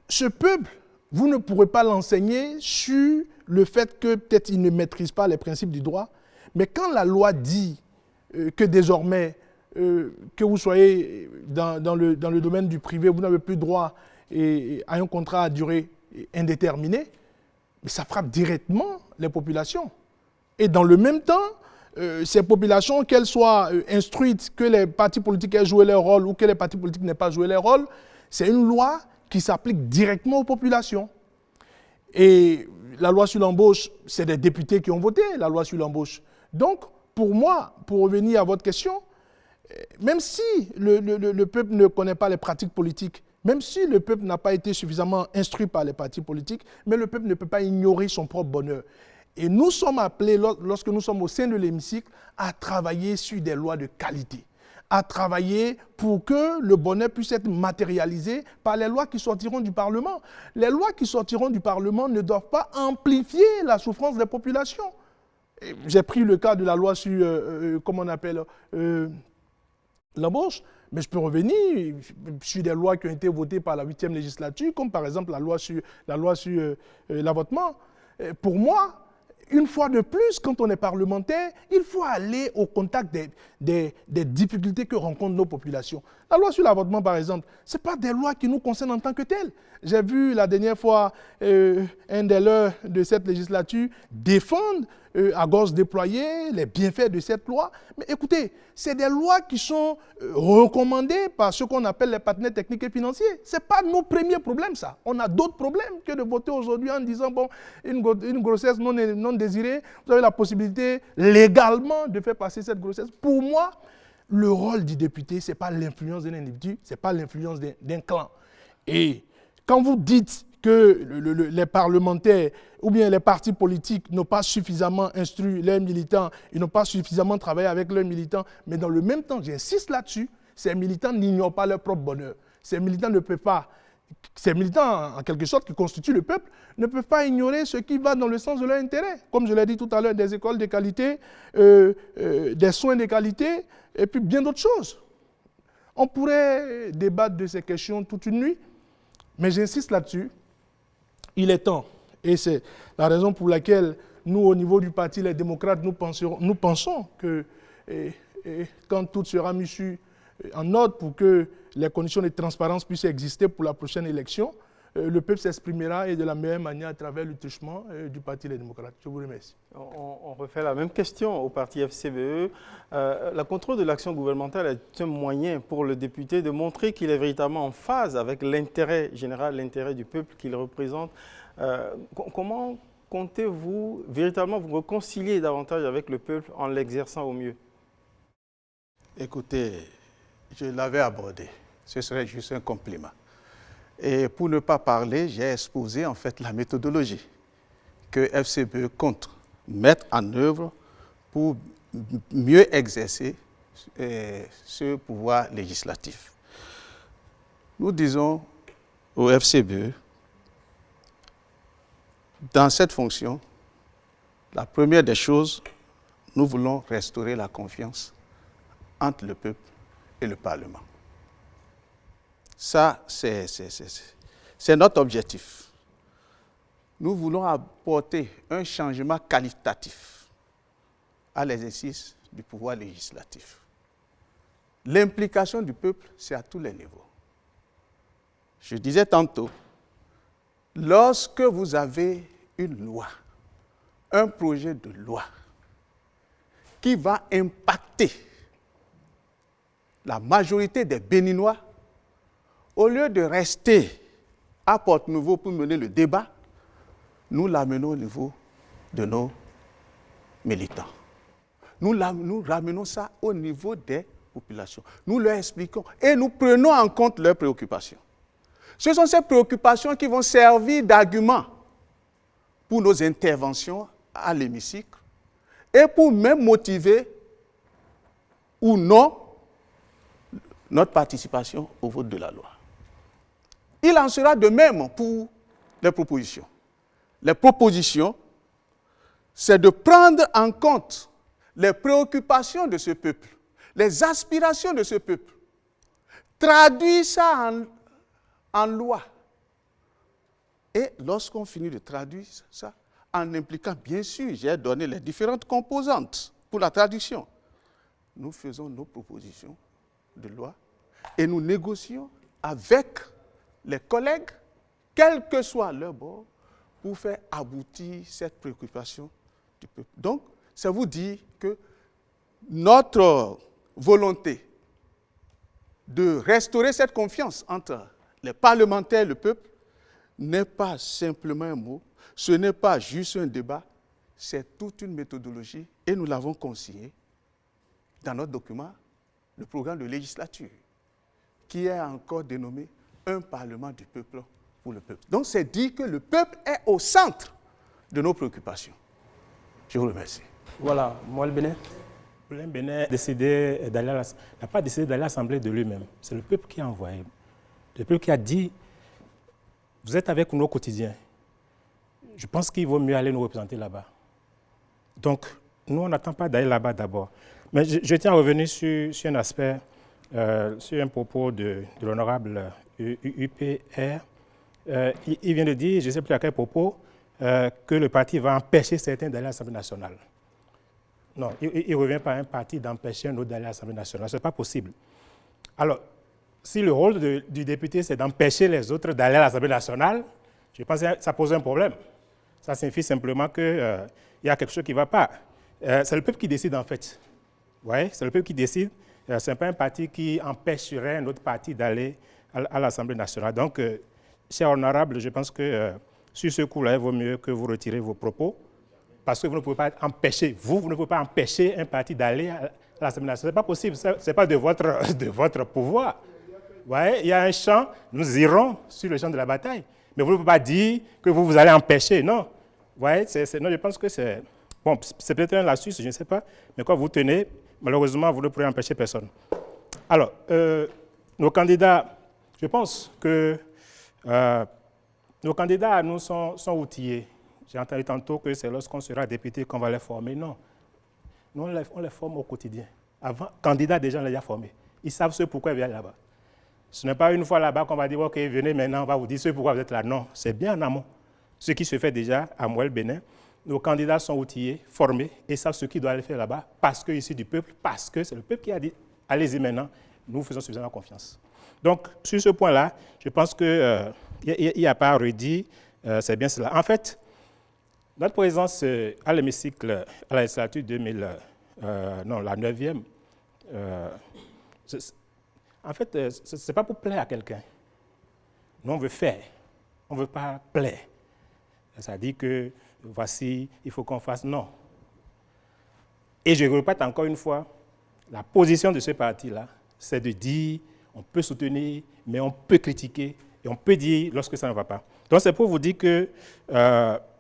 Ce peuple, vous ne pourrez pas l'enseigner sur le fait que peut-être il ne maîtrise pas les principes du droit, mais quand la loi dit que désormais, que vous soyez dans le domaine du privé, vous n'avez plus droit à un contrat à durée indéterminée, mais ça frappe directement les populations. Et dans le même temps, ces populations, qu'elles soient instruites, que les partis politiques aient joué leur rôle ou que les partis politiques n'aient pas joué leur rôle, c'est une loi qui s'applique directement aux populations. Et la loi sur l'embauche, c'est des députés qui ont voté la loi sur l'embauche. Donc, pour moi, pour revenir à votre question, même si le peuple ne connaît pas les pratiques politiques, même si le peuple n'a pas été suffisamment instruit par les partis politiques, mais le peuple ne peut pas ignorer son propre bonheur. Et nous sommes appelés, lorsque nous sommes au sein de l'hémicycle, à travailler sur des lois de qualité, à travailler pour que le bonheur puisse être matérialisé par les lois qui sortiront du Parlement. Les lois qui sortiront du Parlement ne doivent pas amplifier la souffrance des populations. J'ai pris le cas de la loi sur, comment on appelle, l'embauche, mais je peux revenir sur des lois qui ont été votées par la 8e législature, comme par exemple la loi sur l'avortement. Pour moi, une fois de plus, quand on est parlementaire, il faut aller au contact des difficultés que rencontrent nos populations. La loi sur l'avortement, par exemple, ce n'est pas des lois qui nous concernent en tant que telles. J'ai vu la dernière fois un des leurs de cette législature défendre à gorge déployée les bienfaits de cette loi. Mais écoutez, c'est des lois qui sont recommandées par ce qu'on appelle les partenaires techniques et financiers. Ce n'est pas nos premiers problèmes, ça. On a d'autres problèmes que de voter aujourd'hui en disant, bon, une grossesse non désirée, vous avez la possibilité légalement de faire passer cette grossesse. Pour moi, le rôle du député, ce n'est pas l'influence d'un individu, ce n'est pas l'influence d'un clan. Et quand vous dites que les parlementaires ou bien les partis politiques n'ont pas suffisamment instruit leurs militants, ils n'ont pas suffisamment travaillé avec leurs militants, mais dans le même temps, j'insiste là-dessus, ces militants n'ignorent pas leur propre bonheur. Ces militants ne peuvent pas, ces militants en quelque sorte qui constituent le peuple, ne peuvent pas ignorer ce qui va dans le sens de leur intérêt. Comme je l'ai dit tout à l'heure, des écoles de qualité, des soins de qualité, et puis bien d'autres choses. On pourrait débattre de ces questions toute une nuit, mais j'insiste là-dessus. Il est temps, et c'est la raison pour laquelle nous, au niveau du Parti Les Démocrates, nous pensons que quand tout sera mis en ordre pour que les conditions de transparence puissent exister pour la prochaine élection, le peuple s'exprimera et de la meilleure manière à travers le truchement du Parti Les Démocrates. Je vous remercie. On refait la même question au parti FCBE. La contrôle de l'action gouvernementale est un moyen pour le député de montrer qu'il est véritablement en phase avec l'intérêt général, l'intérêt du peuple qu'il représente. Comment comptez-vous véritablement vous réconcilier davantage avec le peuple en l'exerçant au mieux? Écoutez, je l'avais abordé. Ce serait juste un compliment. Et pour ne pas parler, j'ai exposé en fait la méthodologie que FCBE compte mettre en œuvre pour mieux exercer ce pouvoir législatif. Nous disons au FCBE, dans cette fonction, la première des choses, nous voulons restaurer la confiance entre le peuple et le Parlement. Ça, c'est notre objectif. Nous voulons apporter un changement qualitatif à l'exercice du pouvoir législatif. L'implication du peuple, c'est à tous les niveaux. Je disais tantôt, lorsque vous avez une loi, un projet de loi qui va impacter la majorité des Béninois, au lieu de rester à Porte-Nouveau pour mener le débat, nous l'amenons au niveau de nos militants. Nous ramenons ça au niveau des populations. Nous leur expliquons et nous prenons en compte leurs préoccupations. Ce sont ces préoccupations qui vont servir d'argument pour nos interventions à l'hémicycle et pour même motiver ou non notre participation au vote de la loi. Il en sera de même pour les propositions. Les propositions, c'est de prendre en compte les préoccupations de ce peuple, les aspirations de ce peuple, traduire ça en loi. Et lorsqu'on finit de traduire ça, en impliquant, bien sûr, j'ai donné les différentes composantes pour la traduction, nous faisons nos propositions de loi et nous négocions avec les collègues, quel que soit leur bord, pour faire aboutir cette préoccupation du peuple. Donc, ça vous dit que notre volonté de restaurer cette confiance entre les parlementaires et le peuple n'est pas simplement un mot, ce n'est pas juste un débat, c'est toute une méthodologie et nous l'avons consigné dans notre document, le programme de législature, qui est encore dénommé « Un Parlement du peuple pour le peuple ». Donc c'est dire que le peuple est au centre de nos préoccupations. Je vous remercie. Voilà, Moël Bénin. Le Bénin n'a pas décidé d'aller à l'Assemblée de lui-même. C'est le peuple qui a envoyé. Le peuple qui a dit, vous êtes avec nous au quotidien. Je pense qu'il vaut mieux aller nous représenter là-bas. Donc, nous, on n'attend pas d'aller là-bas d'abord. Mais je tiens à revenir sur un aspect, sur un propos de l'honorable UPR. Il vient de dire, je ne sais plus à quel propos, que le parti va empêcher certains d'aller à l'Assemblée nationale. Non, il ne revient pas à un parti d'empêcher un autre d'aller à l'Assemblée nationale. Ce n'est pas possible. Alors, si le rôle du député, c'est d'empêcher les autres d'aller à l'Assemblée nationale, je pense que ça pose un problème. Ça signifie simplement qu'il y a quelque chose qui ne va pas. C'est le peuple qui décide, en fait. Vous voyez, c'est le peuple qui décide. Ce n'est pas un parti qui empêcherait un autre parti d'aller à l'Assemblée nationale. Donc, cher honorable, je pense que sur ce coup-là, il vaut mieux que vous retirez vos propos, parce que vous ne pouvez pas empêcher, vous ne pouvez pas empêcher un parti d'aller à l'Assemblée nationale. Ce n'est pas possible, ce n'est pas de votre pouvoir. Vous voyez, il y a un champ, nous irons sur le champ de la bataille. Mais vous ne pouvez pas dire que vous allez empêcher, non. Vous voyez, non, je pense que c'est... Bon, c'est peut-être un lapsus, je ne sais pas, mais quand vous tenez, malheureusement, vous ne pourrez empêcher personne. Alors, nos candidats, je pense que nos candidats, nous, sont outillés. J'ai entendu tantôt que c'est lorsqu'on sera député qu'on va les former. Non, nous, on les forme au quotidien. Avant, candidats, déjà, on les a formés. Ils savent ce pourquoi ils viennent là-bas. Ce n'est pas une fois là-bas qu'on va dire, OK, venez maintenant, on va vous dire ce pourquoi vous êtes là. Non, c'est bien en amont. Ce qui se fait déjà à Moël Bénin. Nos candidats sont outillés, formés, et savent ce qu'ils doivent aller faire là-bas, parce que ici du peuple, parce que c'est le peuple qui a dit, allez-y maintenant, nous faisons suffisamment confiance. Donc, sur ce point-là, je pense qu'il n'y a pas à redire, c'est bien cela. En fait, notre présence à l'hémicycle, à la législature 2000, la 9e, en fait, ce n'est pas pour plaire à quelqu'un. Nous, on veut faire, on ne veut pas plaire. Ça dit que, voici, il faut qu'on fasse, non. Et je répète encore une fois, la position de ce parti-là, c'est de dire, on peut soutenir, mais on peut critiquer, et on peut dire lorsque ça ne va pas. Donc c'est pour vous dire que,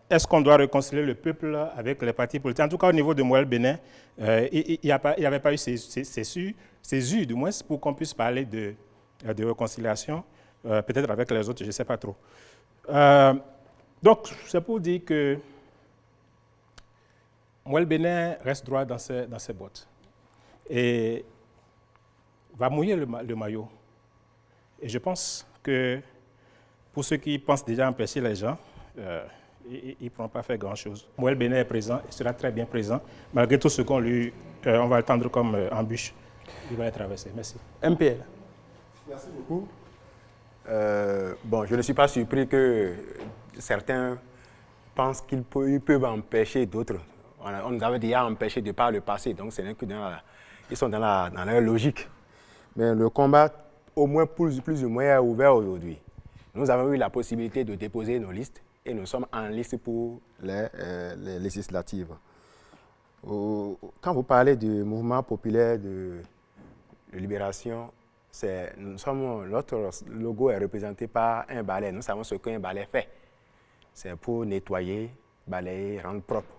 est-ce qu'on doit réconcilier le peuple avec les partis politiques? En tout cas, au niveau de Moël Bénin, il n'y avait pas eu césure, du moins, pour qu'on puisse parler de réconciliation, peut-être avec les autres, je ne sais pas trop. Donc, c'est pour dire que Moël Bénin reste droit dans ses bottes et va mouiller le maillot. Et je pense que pour ceux qui pensent déjà empêcher les gens, ils ne pourront pas faire grand-chose. Moël Bénin est présent, il sera très bien présent, malgré tout ce qu'on va attendre comme embûche. Il va être traversé. Merci. MPL. Merci beaucoup. Bon, je ne suis pas surpris que certains pensent qu'ils peuvent empêcher d'autres. On nous avait déjà empêché de par le passé, donc c'est que ils sont dans leur logique. Mais le combat, au moins plus ou moins, est ouvert aujourd'hui. nous avons eu la possibilité de déposer nos listes et nous sommes en liste pour les législatives. Quand vous parlez du mouvement populaire de libération, notre logo est représenté par un balai. Nous savons ce qu'un balai fait. C'est pour nettoyer, balayer, rendre propre.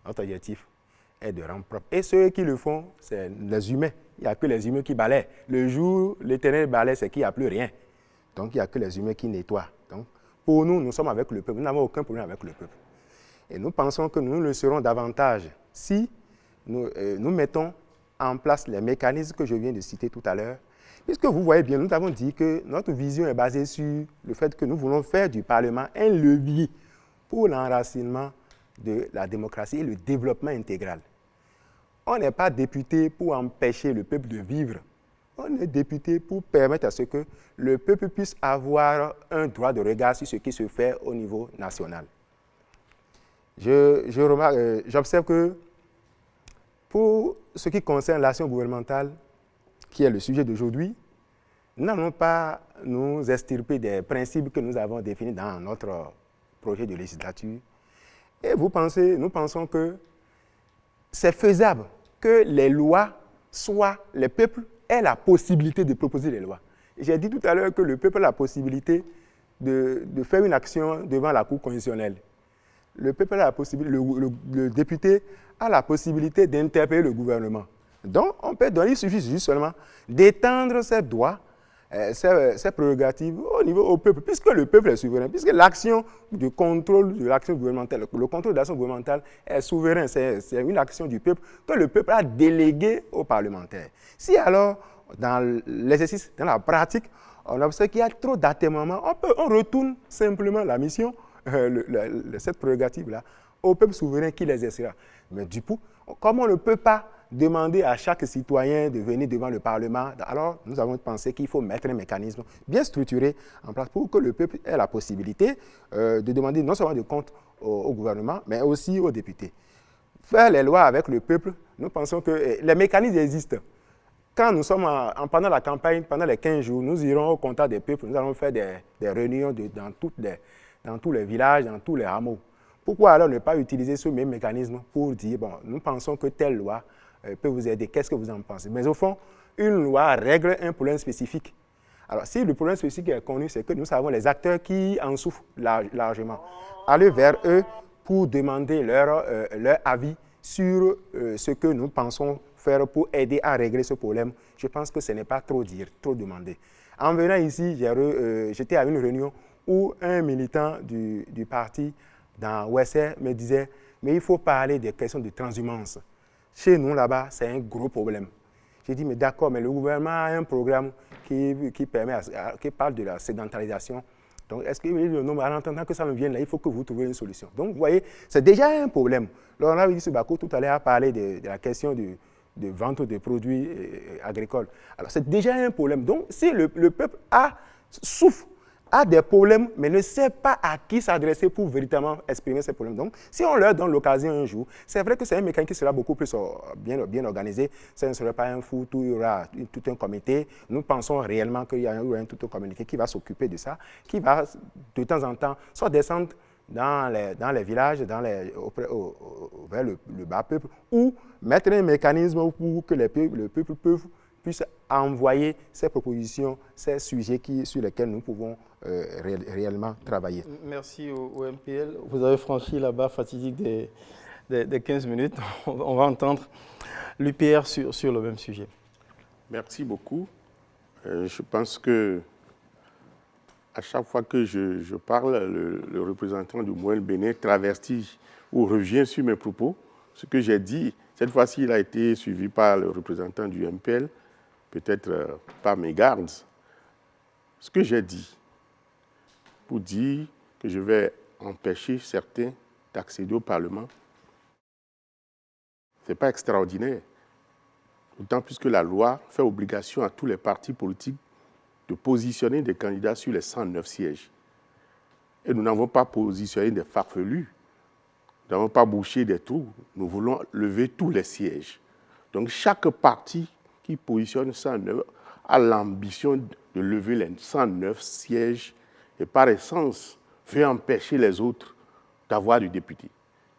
Notre objectif est de rendre propre. Et ceux qui le font, c'est les humains. Il n'y a que les humains qui balayent. Le jour, l'Éternel balaie, c'est qu'il n'y a plus rien. Donc, il n'y a que les humains qui nettoient. Donc, pour nous, nous sommes avec le peuple. Nous n'avons aucun problème avec le peuple. Et nous pensons que nous le serons davantage si nous mettons en place les mécanismes que je viens de citer tout à l'heure. Puisque vous voyez bien, nous avons dit que notre vision est basée sur le fait que nous voulons faire du Parlement un levier pour l'enracinement de la démocratie et le développement intégral. On n'est pas député pour empêcher le peuple de vivre. On est député pour permettre à ce que le peuple puisse avoir un droit de regard sur ce qui se fait au niveau national. J'observe que pour ce qui concerne l'action gouvernementale, qui est le sujet d'aujourd'hui, nous n'allons pas nous extirper des principes que nous avons définis dans notre projet de législature. Et nous pensons que c'est faisable que les lois soient, les peuples aient la possibilité de proposer les lois. J'ai dit tout à l'heure que le peuple a la possibilité de faire une action devant la Cour constitutionnelle. Le peuple a la possibilité, le député a la possibilité d'interpeller le gouvernement. Donc, il suffit juste seulement d'étendre ses droits, ses prérogatives au peuple, puisque le peuple est souverain, puisque l'action du contrôle de l'action gouvernementale, le contrôle de l'action gouvernementale est souverain, c'est une action du peuple que le peuple a déléguée aux parlementaires. Si alors, dans l'exercice, dans la pratique, on observe qu'il y a trop d'atermoiements, on retourne simplement la mission, cette prérogative-là, au peuple souverain qui l'exercera. Mais du coup, comme on ne peut pas demander à chaque citoyen de venir devant le Parlement, alors nous avons pensé qu'il faut mettre un mécanisme bien structuré en place pour que le peuple ait la possibilité de demander non seulement des comptes au gouvernement, mais aussi aux députés. Faire les lois avec le peuple, nous pensons que les mécanismes existent. Quand nous sommes pendant la campagne, pendant les 15 jours, nous irons au contact des peuples, nous allons faire des réunions dans tous les villages, dans tous les hameaux. Pourquoi alors ne pas utiliser ce même mécanisme pour dire, bon, nous pensons que telle loi peut vous aider, qu'est-ce que vous en pensez? Mais au fond, une loi règle un problème spécifique. Alors, si le problème spécifique est connu, c'est que nous savons les acteurs qui en souffrent largement. Aller vers eux pour demander leur avis sur ce que nous pensons faire pour aider à régler ce problème, je pense que ce n'est pas trop dire, trop demander. En venant ici, j'étais à une réunion où un militant du parti dans Ouessé me disait « mais il faut parler des questions de transhumance. Chez nous, là-bas, c'est un gros problème. » J'ai dit « mais d'accord, mais le gouvernement a un programme qui parle de la sédentarisation. Donc, est-ce que en attendant que ça ne vienne là, il faut que vous trouviez une solution. » Donc, vous voyez, c'est déjà un problème. Alors, on a vu ce Bako tout à l'heure parler de la question de vente de produits agricoles. Alors, c'est déjà un problème. Donc, si le peuple souffre, a des problèmes, mais ne sait pas à qui s'adresser pour véritablement exprimer ces problèmes. Donc, si on leur donne l'occasion un jour, c'est vrai que c'est un mécanisme qui sera beaucoup plus bien organisé. Ça ne sera pas un fou, il y aura tout un comité. Nous pensons réellement qu'il y aura tout un comité qui va s'occuper de ça, qui va de temps en temps soit descendre dans les villages, vers le bas peuple, ou mettre un mécanisme pour que le peuple puisse envoyer ces propositions, ces sujets sur lesquels nous pouvons réellement travailler. Merci au MPL. Vous avez franchi la barre fatidique des 15 minutes. On va entendre l'UPR sur le même sujet. Merci beaucoup. Je pense que à chaque fois que je parle, le représentant du Moyen Bénin traverse ou revient sur mes propos. Ce que j'ai dit, cette fois-ci, il a été suivi par le représentant du MPL, peut-être par mes gardes. Ce que j'ai dit, pour dire que je vais empêcher certains d'accéder au Parlement, ce n'est pas extraordinaire. D'autant plus que la loi fait obligation à tous les partis politiques de positionner des candidats sur les 109 sièges. Et nous n'avons pas positionné des farfelus, nous n'avons pas bouché des trous, nous voulons lever tous les sièges. Donc chaque parti qui positionne 109 a l'ambition de lever les 109 sièges et par essence, veut empêcher les autres d'avoir du député.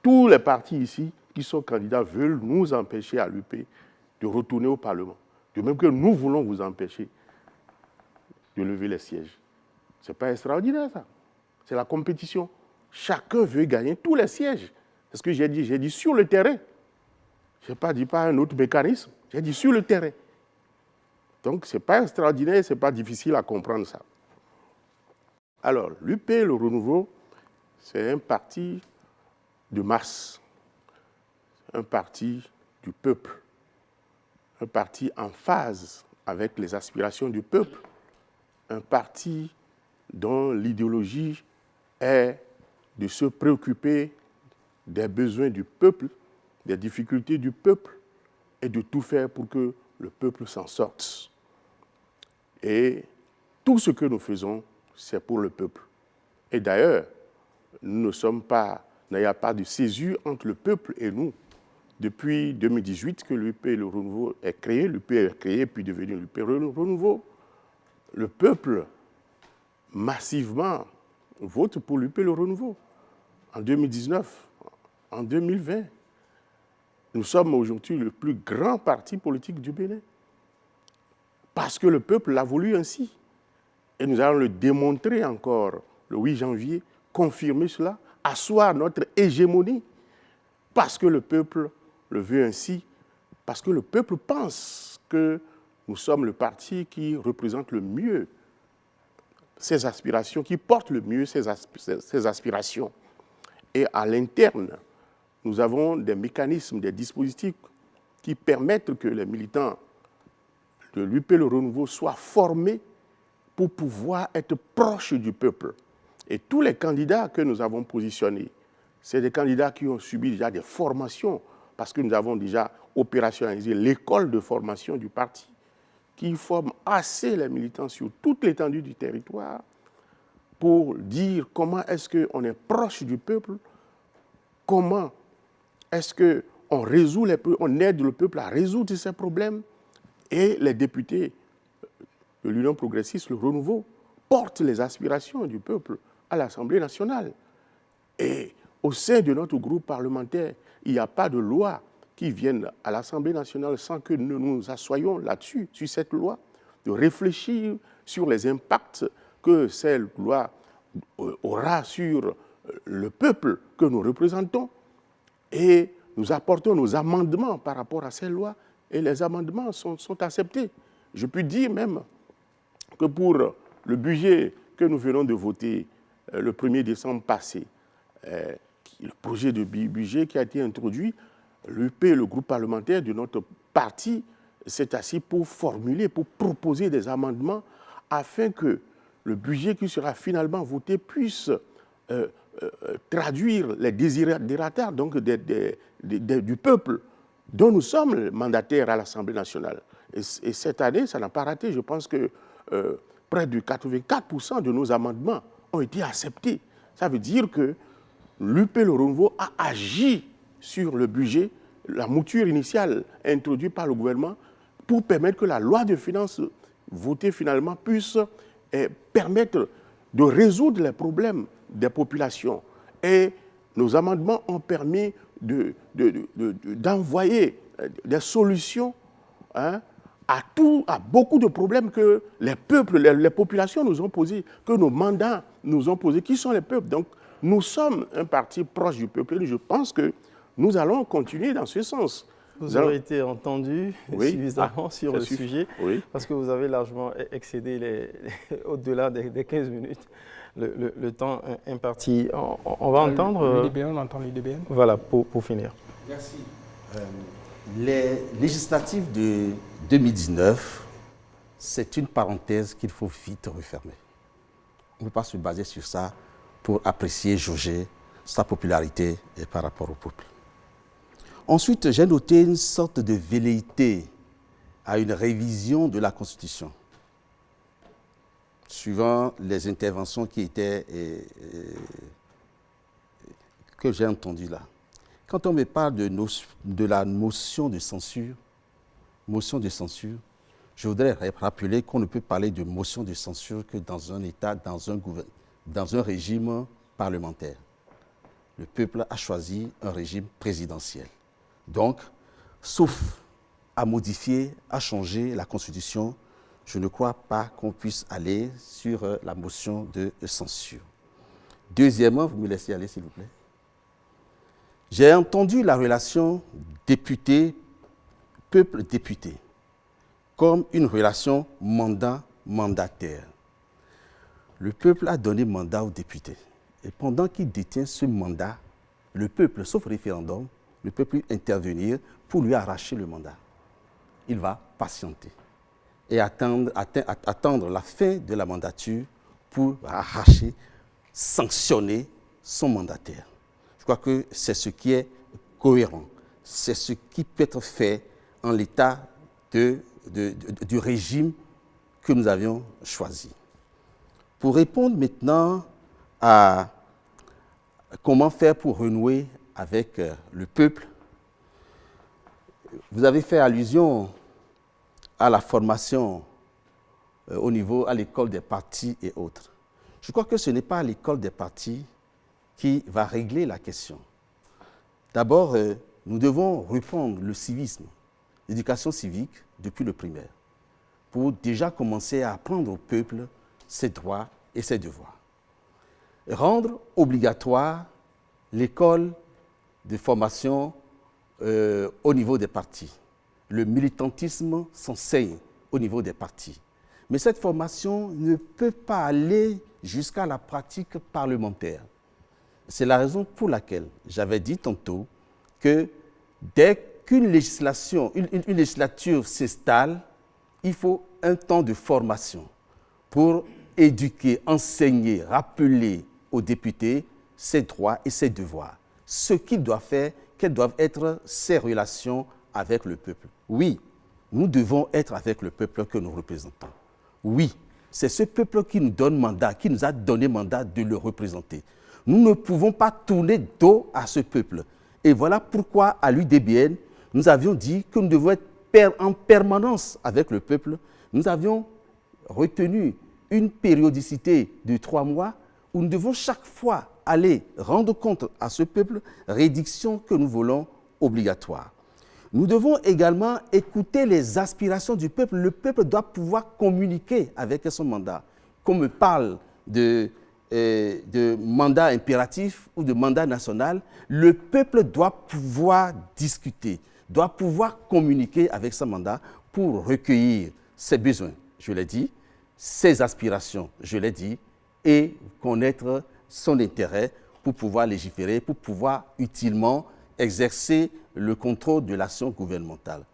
Tous les partis ici qui sont candidats veulent nous empêcher à l'UP de retourner au Parlement. De même que nous voulons vous empêcher de lever les sièges. Ce n'est pas extraordinaire, ça. C'est la compétition. Chacun veut gagner tous les sièges. C'est ce que j'ai dit sur le terrain. Je n'ai pas dit pas un autre mécanisme, j'ai dit sur le terrain. Donc, ce n'est pas extraordinaire, ce n'est pas difficile à comprendre ça. Alors, l'UP, le Renouveau, c'est un parti de masse, un parti du peuple, un parti en phase avec les aspirations du peuple, un parti dont l'idéologie est de se préoccuper des besoins du peuple, des difficultés du peuple et de tout faire pour que le peuple s'en sorte. Et tout ce que nous faisons, c'est pour le peuple. Et d'ailleurs, nous ne sommes pas, il n'y a pas de césure entre le peuple et nous. Depuis 2018 que l'UP Le Renouveau est créé, l'UP est créé puis devenu l'UP Le Renouveau, le peuple massivement vote pour l'UP Le Renouveau. En 2019, en 2020, nous sommes aujourd'hui le plus grand parti politique du Bénin. Parce que le peuple l'a voulu ainsi. Et nous allons le démontrer encore le 8 janvier, confirmer cela, asseoir notre hégémonie, parce que le peuple le veut ainsi, parce que le peuple pense que nous sommes le parti qui représente le mieux ses aspirations, qui porte le mieux ses aspirations. Et à l'interne, nous avons des mécanismes, des dispositifs qui permettent que les militants de l'UP Le Renouveau soient formés pour pouvoir être proches du peuple. Et tous les candidats que nous avons positionnés, c'est des candidats qui ont subi déjà des formations, parce que nous avons déjà opérationnalisé l'école de formation du parti, qui forme assez les militants sur toute l'étendue du territoire pour dire comment est-ce qu'on est proche du peuple, comment est-ce qu'on résout on aide le peuple à résoudre ses problèmes. Et les députés de l'Union progressiste, le Renouveau, portent les aspirations du peuple à l'Assemblée nationale. Et au sein de notre groupe parlementaire, il n'y a pas de loi qui vienne à l'Assemblée nationale sans que nous nous assoyions là-dessus, sur cette loi, de réfléchir sur les impacts que cette loi aura sur le peuple que nous représentons. Et nous apportons nos amendements par rapport à ces lois, et les amendements sont acceptés. Je peux dire même que pour le budget que nous venons de voter le 1er décembre passé, le projet de budget qui a été introduit, l'UP, le groupe parlementaire de notre parti, s'est assis pour formuler, pour proposer des amendements afin que le budget qui sera finalement voté puisse traduire les désirata donc du peuple dont nous sommes mandataires à l'Assemblée nationale. Et cette année, ça n'a pas raté. Je pense que près de 84% de nos amendements ont été acceptés. Ça veut dire que l'UP Le Renouveau a agi sur le budget, la mouture initiale introduite par le gouvernement, pour permettre que la loi de finances votée finalement puisse permettre de résoudre les problèmes des populations. Et nos amendements ont permis d'envoyer des solutions à beaucoup de problèmes que les peuples, les populations nous ont posés, que nos mandats nous ont posés. Qui sont les peuples? Donc, nous sommes un parti proche du peuple et je pense que nous allons continuer dans ce sens. Vous avez été entendu suffisamment sur le sujet, parce que vous avez largement excédé au-delà des 15 minutes le temps imparti. On va entendre... L'IDBN, on entend l'IDBN. Voilà, pour finir. Merci. Les législatives de 2019, c'est une parenthèse qu'il faut vite refermer. On ne peut pas se baser sur ça pour apprécier, jauger sa popularité et par rapport au peuple. Ensuite, j'ai noté une sorte de velléité à une révision de la Constitution, suivant les interventions qui étaient que j'ai entendues là. Quand on me parle de la motion de censure, je voudrais rappeler qu'on ne peut parler de motion de censure que dans un État, dans un dans un régime parlementaire. Le peuple a choisi un régime présidentiel. Donc, sauf à modifier, à changer la Constitution, je ne crois pas qu'on puisse aller sur la motion de censure. Deuxièmement, vous me laissez aller, s'il vous plaît. J'ai entendu la relation député, peuple-député, comme une relation mandat-mandataire. Le peuple a donné mandat aux députés. Et pendant qu'il détient ce mandat, le peuple, sauf référendum, ne peut plus intervenir pour lui arracher le mandat. Il va patienter et attendre la fin de la mandature pour arracher, sanctionner son mandataire. Je crois que c'est ce qui est cohérent. C'est ce qui peut être fait en l'état du régime que nous avions choisi. Pour répondre maintenant à comment faire pour renouer avec le peuple, vous avez fait allusion à la formation à l'école des partis et autres. Je crois que ce n'est pas l'école des partis qui va régler la question. D'abord, nous devons reprendre le civisme, l'éducation civique depuis le primaire, pour déjà commencer à apprendre au peuple ses droits et ses devoirs. Rendre obligatoire l'école de formation au niveau des partis. Le militantisme s'enseigne au niveau des partis. Mais cette formation ne peut pas aller jusqu'à la pratique parlementaire. C'est la raison pour laquelle j'avais dit tantôt que dès qu'une législature s'installe, il faut un temps de formation pour éduquer, enseigner, rappeler aux députés ses droits et ses devoirs, ce qu'ils doivent faire, quelles doivent être ses relations avec le peuple. Oui, nous devons être avec le peuple que nous représentons. Oui, c'est ce peuple qui nous donne mandat, qui nous a donné mandat de le représenter. Nous ne pouvons pas tourner dos à ce peuple. Et voilà pourquoi, à l'UDBN, nous avions dit que nous devons être en permanence avec le peuple. Nous avions retenu une périodicité de 3 mois où nous devons chaque fois aller rendre compte à ce peuple, réduction que nous voulons obligatoire. Nous devons également écouter les aspirations du peuple. Le peuple doit pouvoir communiquer avec son mandat. Qu'on me parle de mandat impératif ou de mandat national, le peuple doit pouvoir discuter, doit pouvoir communiquer avec son mandat pour recueillir ses besoins, je l'ai dit, ses aspirations, je l'ai dit, et connaître son intérêt pour pouvoir légiférer, pour pouvoir utilement exercer le contrôle de l'action gouvernementale.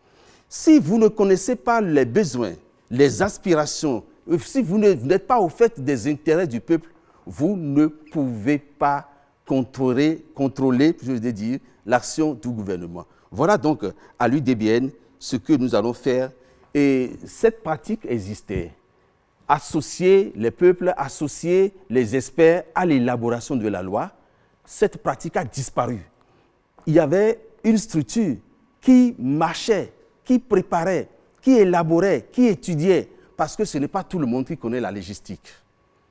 Si vous ne connaissez pas les besoins, les aspirations, si vous n'êtes pas au fait des intérêts du peuple, vous ne pouvez pas contrôler, je veux dire, l'action du gouvernement. Voilà donc à l'UDBN ce que nous allons faire. Et cette pratique existait. Associer les peuples, associer les experts à l'élaboration de la loi, cette pratique a disparu. Il y avait une structure qui marchait, qui préparait, qui élaborait, qui étudiait, parce que ce n'est pas tout le monde qui connaît la légistique.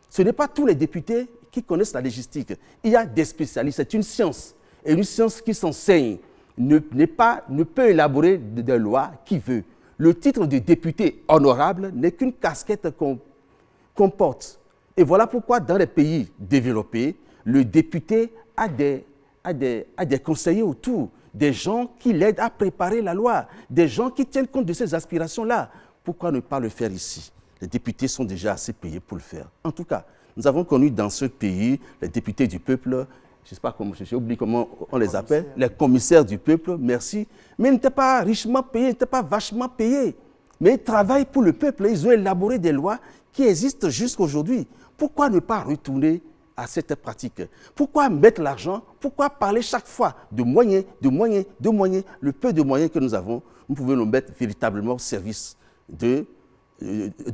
Ce n'est pas tous les députés qui connaissent la légistique. Il y a des spécialistes, c'est une science. Et une science qui s'enseigne ne peut élaborer des lois qui veut. Le titre de député honorable n'est qu'une casquette qu'on porte. Et voilà pourquoi dans les pays développés, le député a des conseillers autour, des gens qui l'aident à préparer la loi, des gens qui tiennent compte de ces aspirations-là. Pourquoi ne pas le faire ici? Les députés sont déjà assez payés pour le faire. En tout cas, nous avons connu dans ce pays les députés du peuple, je ne sais pas comment, j'ai oublié comment on les appelle, les commissaires du peuple, merci, mais ils n'étaient pas richement payés, ils n'étaient pas vachement payés. Mais ils travaillent pour le peuple, ils ont élaboré des lois qui existent jusqu'à aujourd'hui. Pourquoi ne pas retourner à cette pratique? Pourquoi mettre l'argent? Pourquoi parler chaque fois de moyens, de moyens, de moyens? Le peu de moyens que nous avons, nous pouvons nous mettre véritablement au service de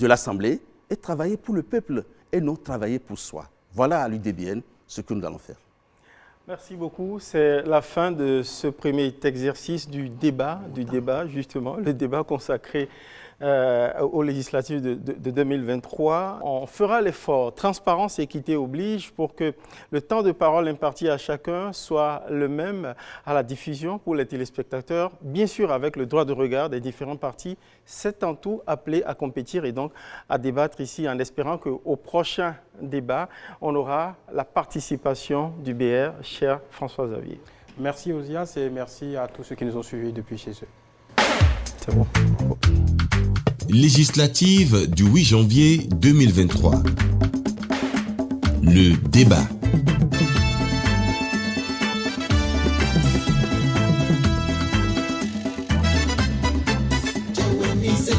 l'Assemblée et travailler pour le peuple et non travailler pour soi. Voilà à l'UDBN ce que nous allons faire. Merci beaucoup. C'est la fin de ce premier exercice du débat justement, le débat consacré aux législatives de 2023. On fera l'effort, transparence et équité oblige, pour que le temps de parole imparti à chacun soit le même à la diffusion pour les téléspectateurs, bien sûr avec le droit de regard des différents partis. C'est en tout appelé à compétir et donc à débattre ici, en espérant qu'au prochain débat, on aura la participation du BR, cher François Xavier. Merci Ozias et merci à tous ceux qui nous ont suivis depuis chez eux. C'est bon. Législative du 8 janvier 2023. Le débat. Joe and me say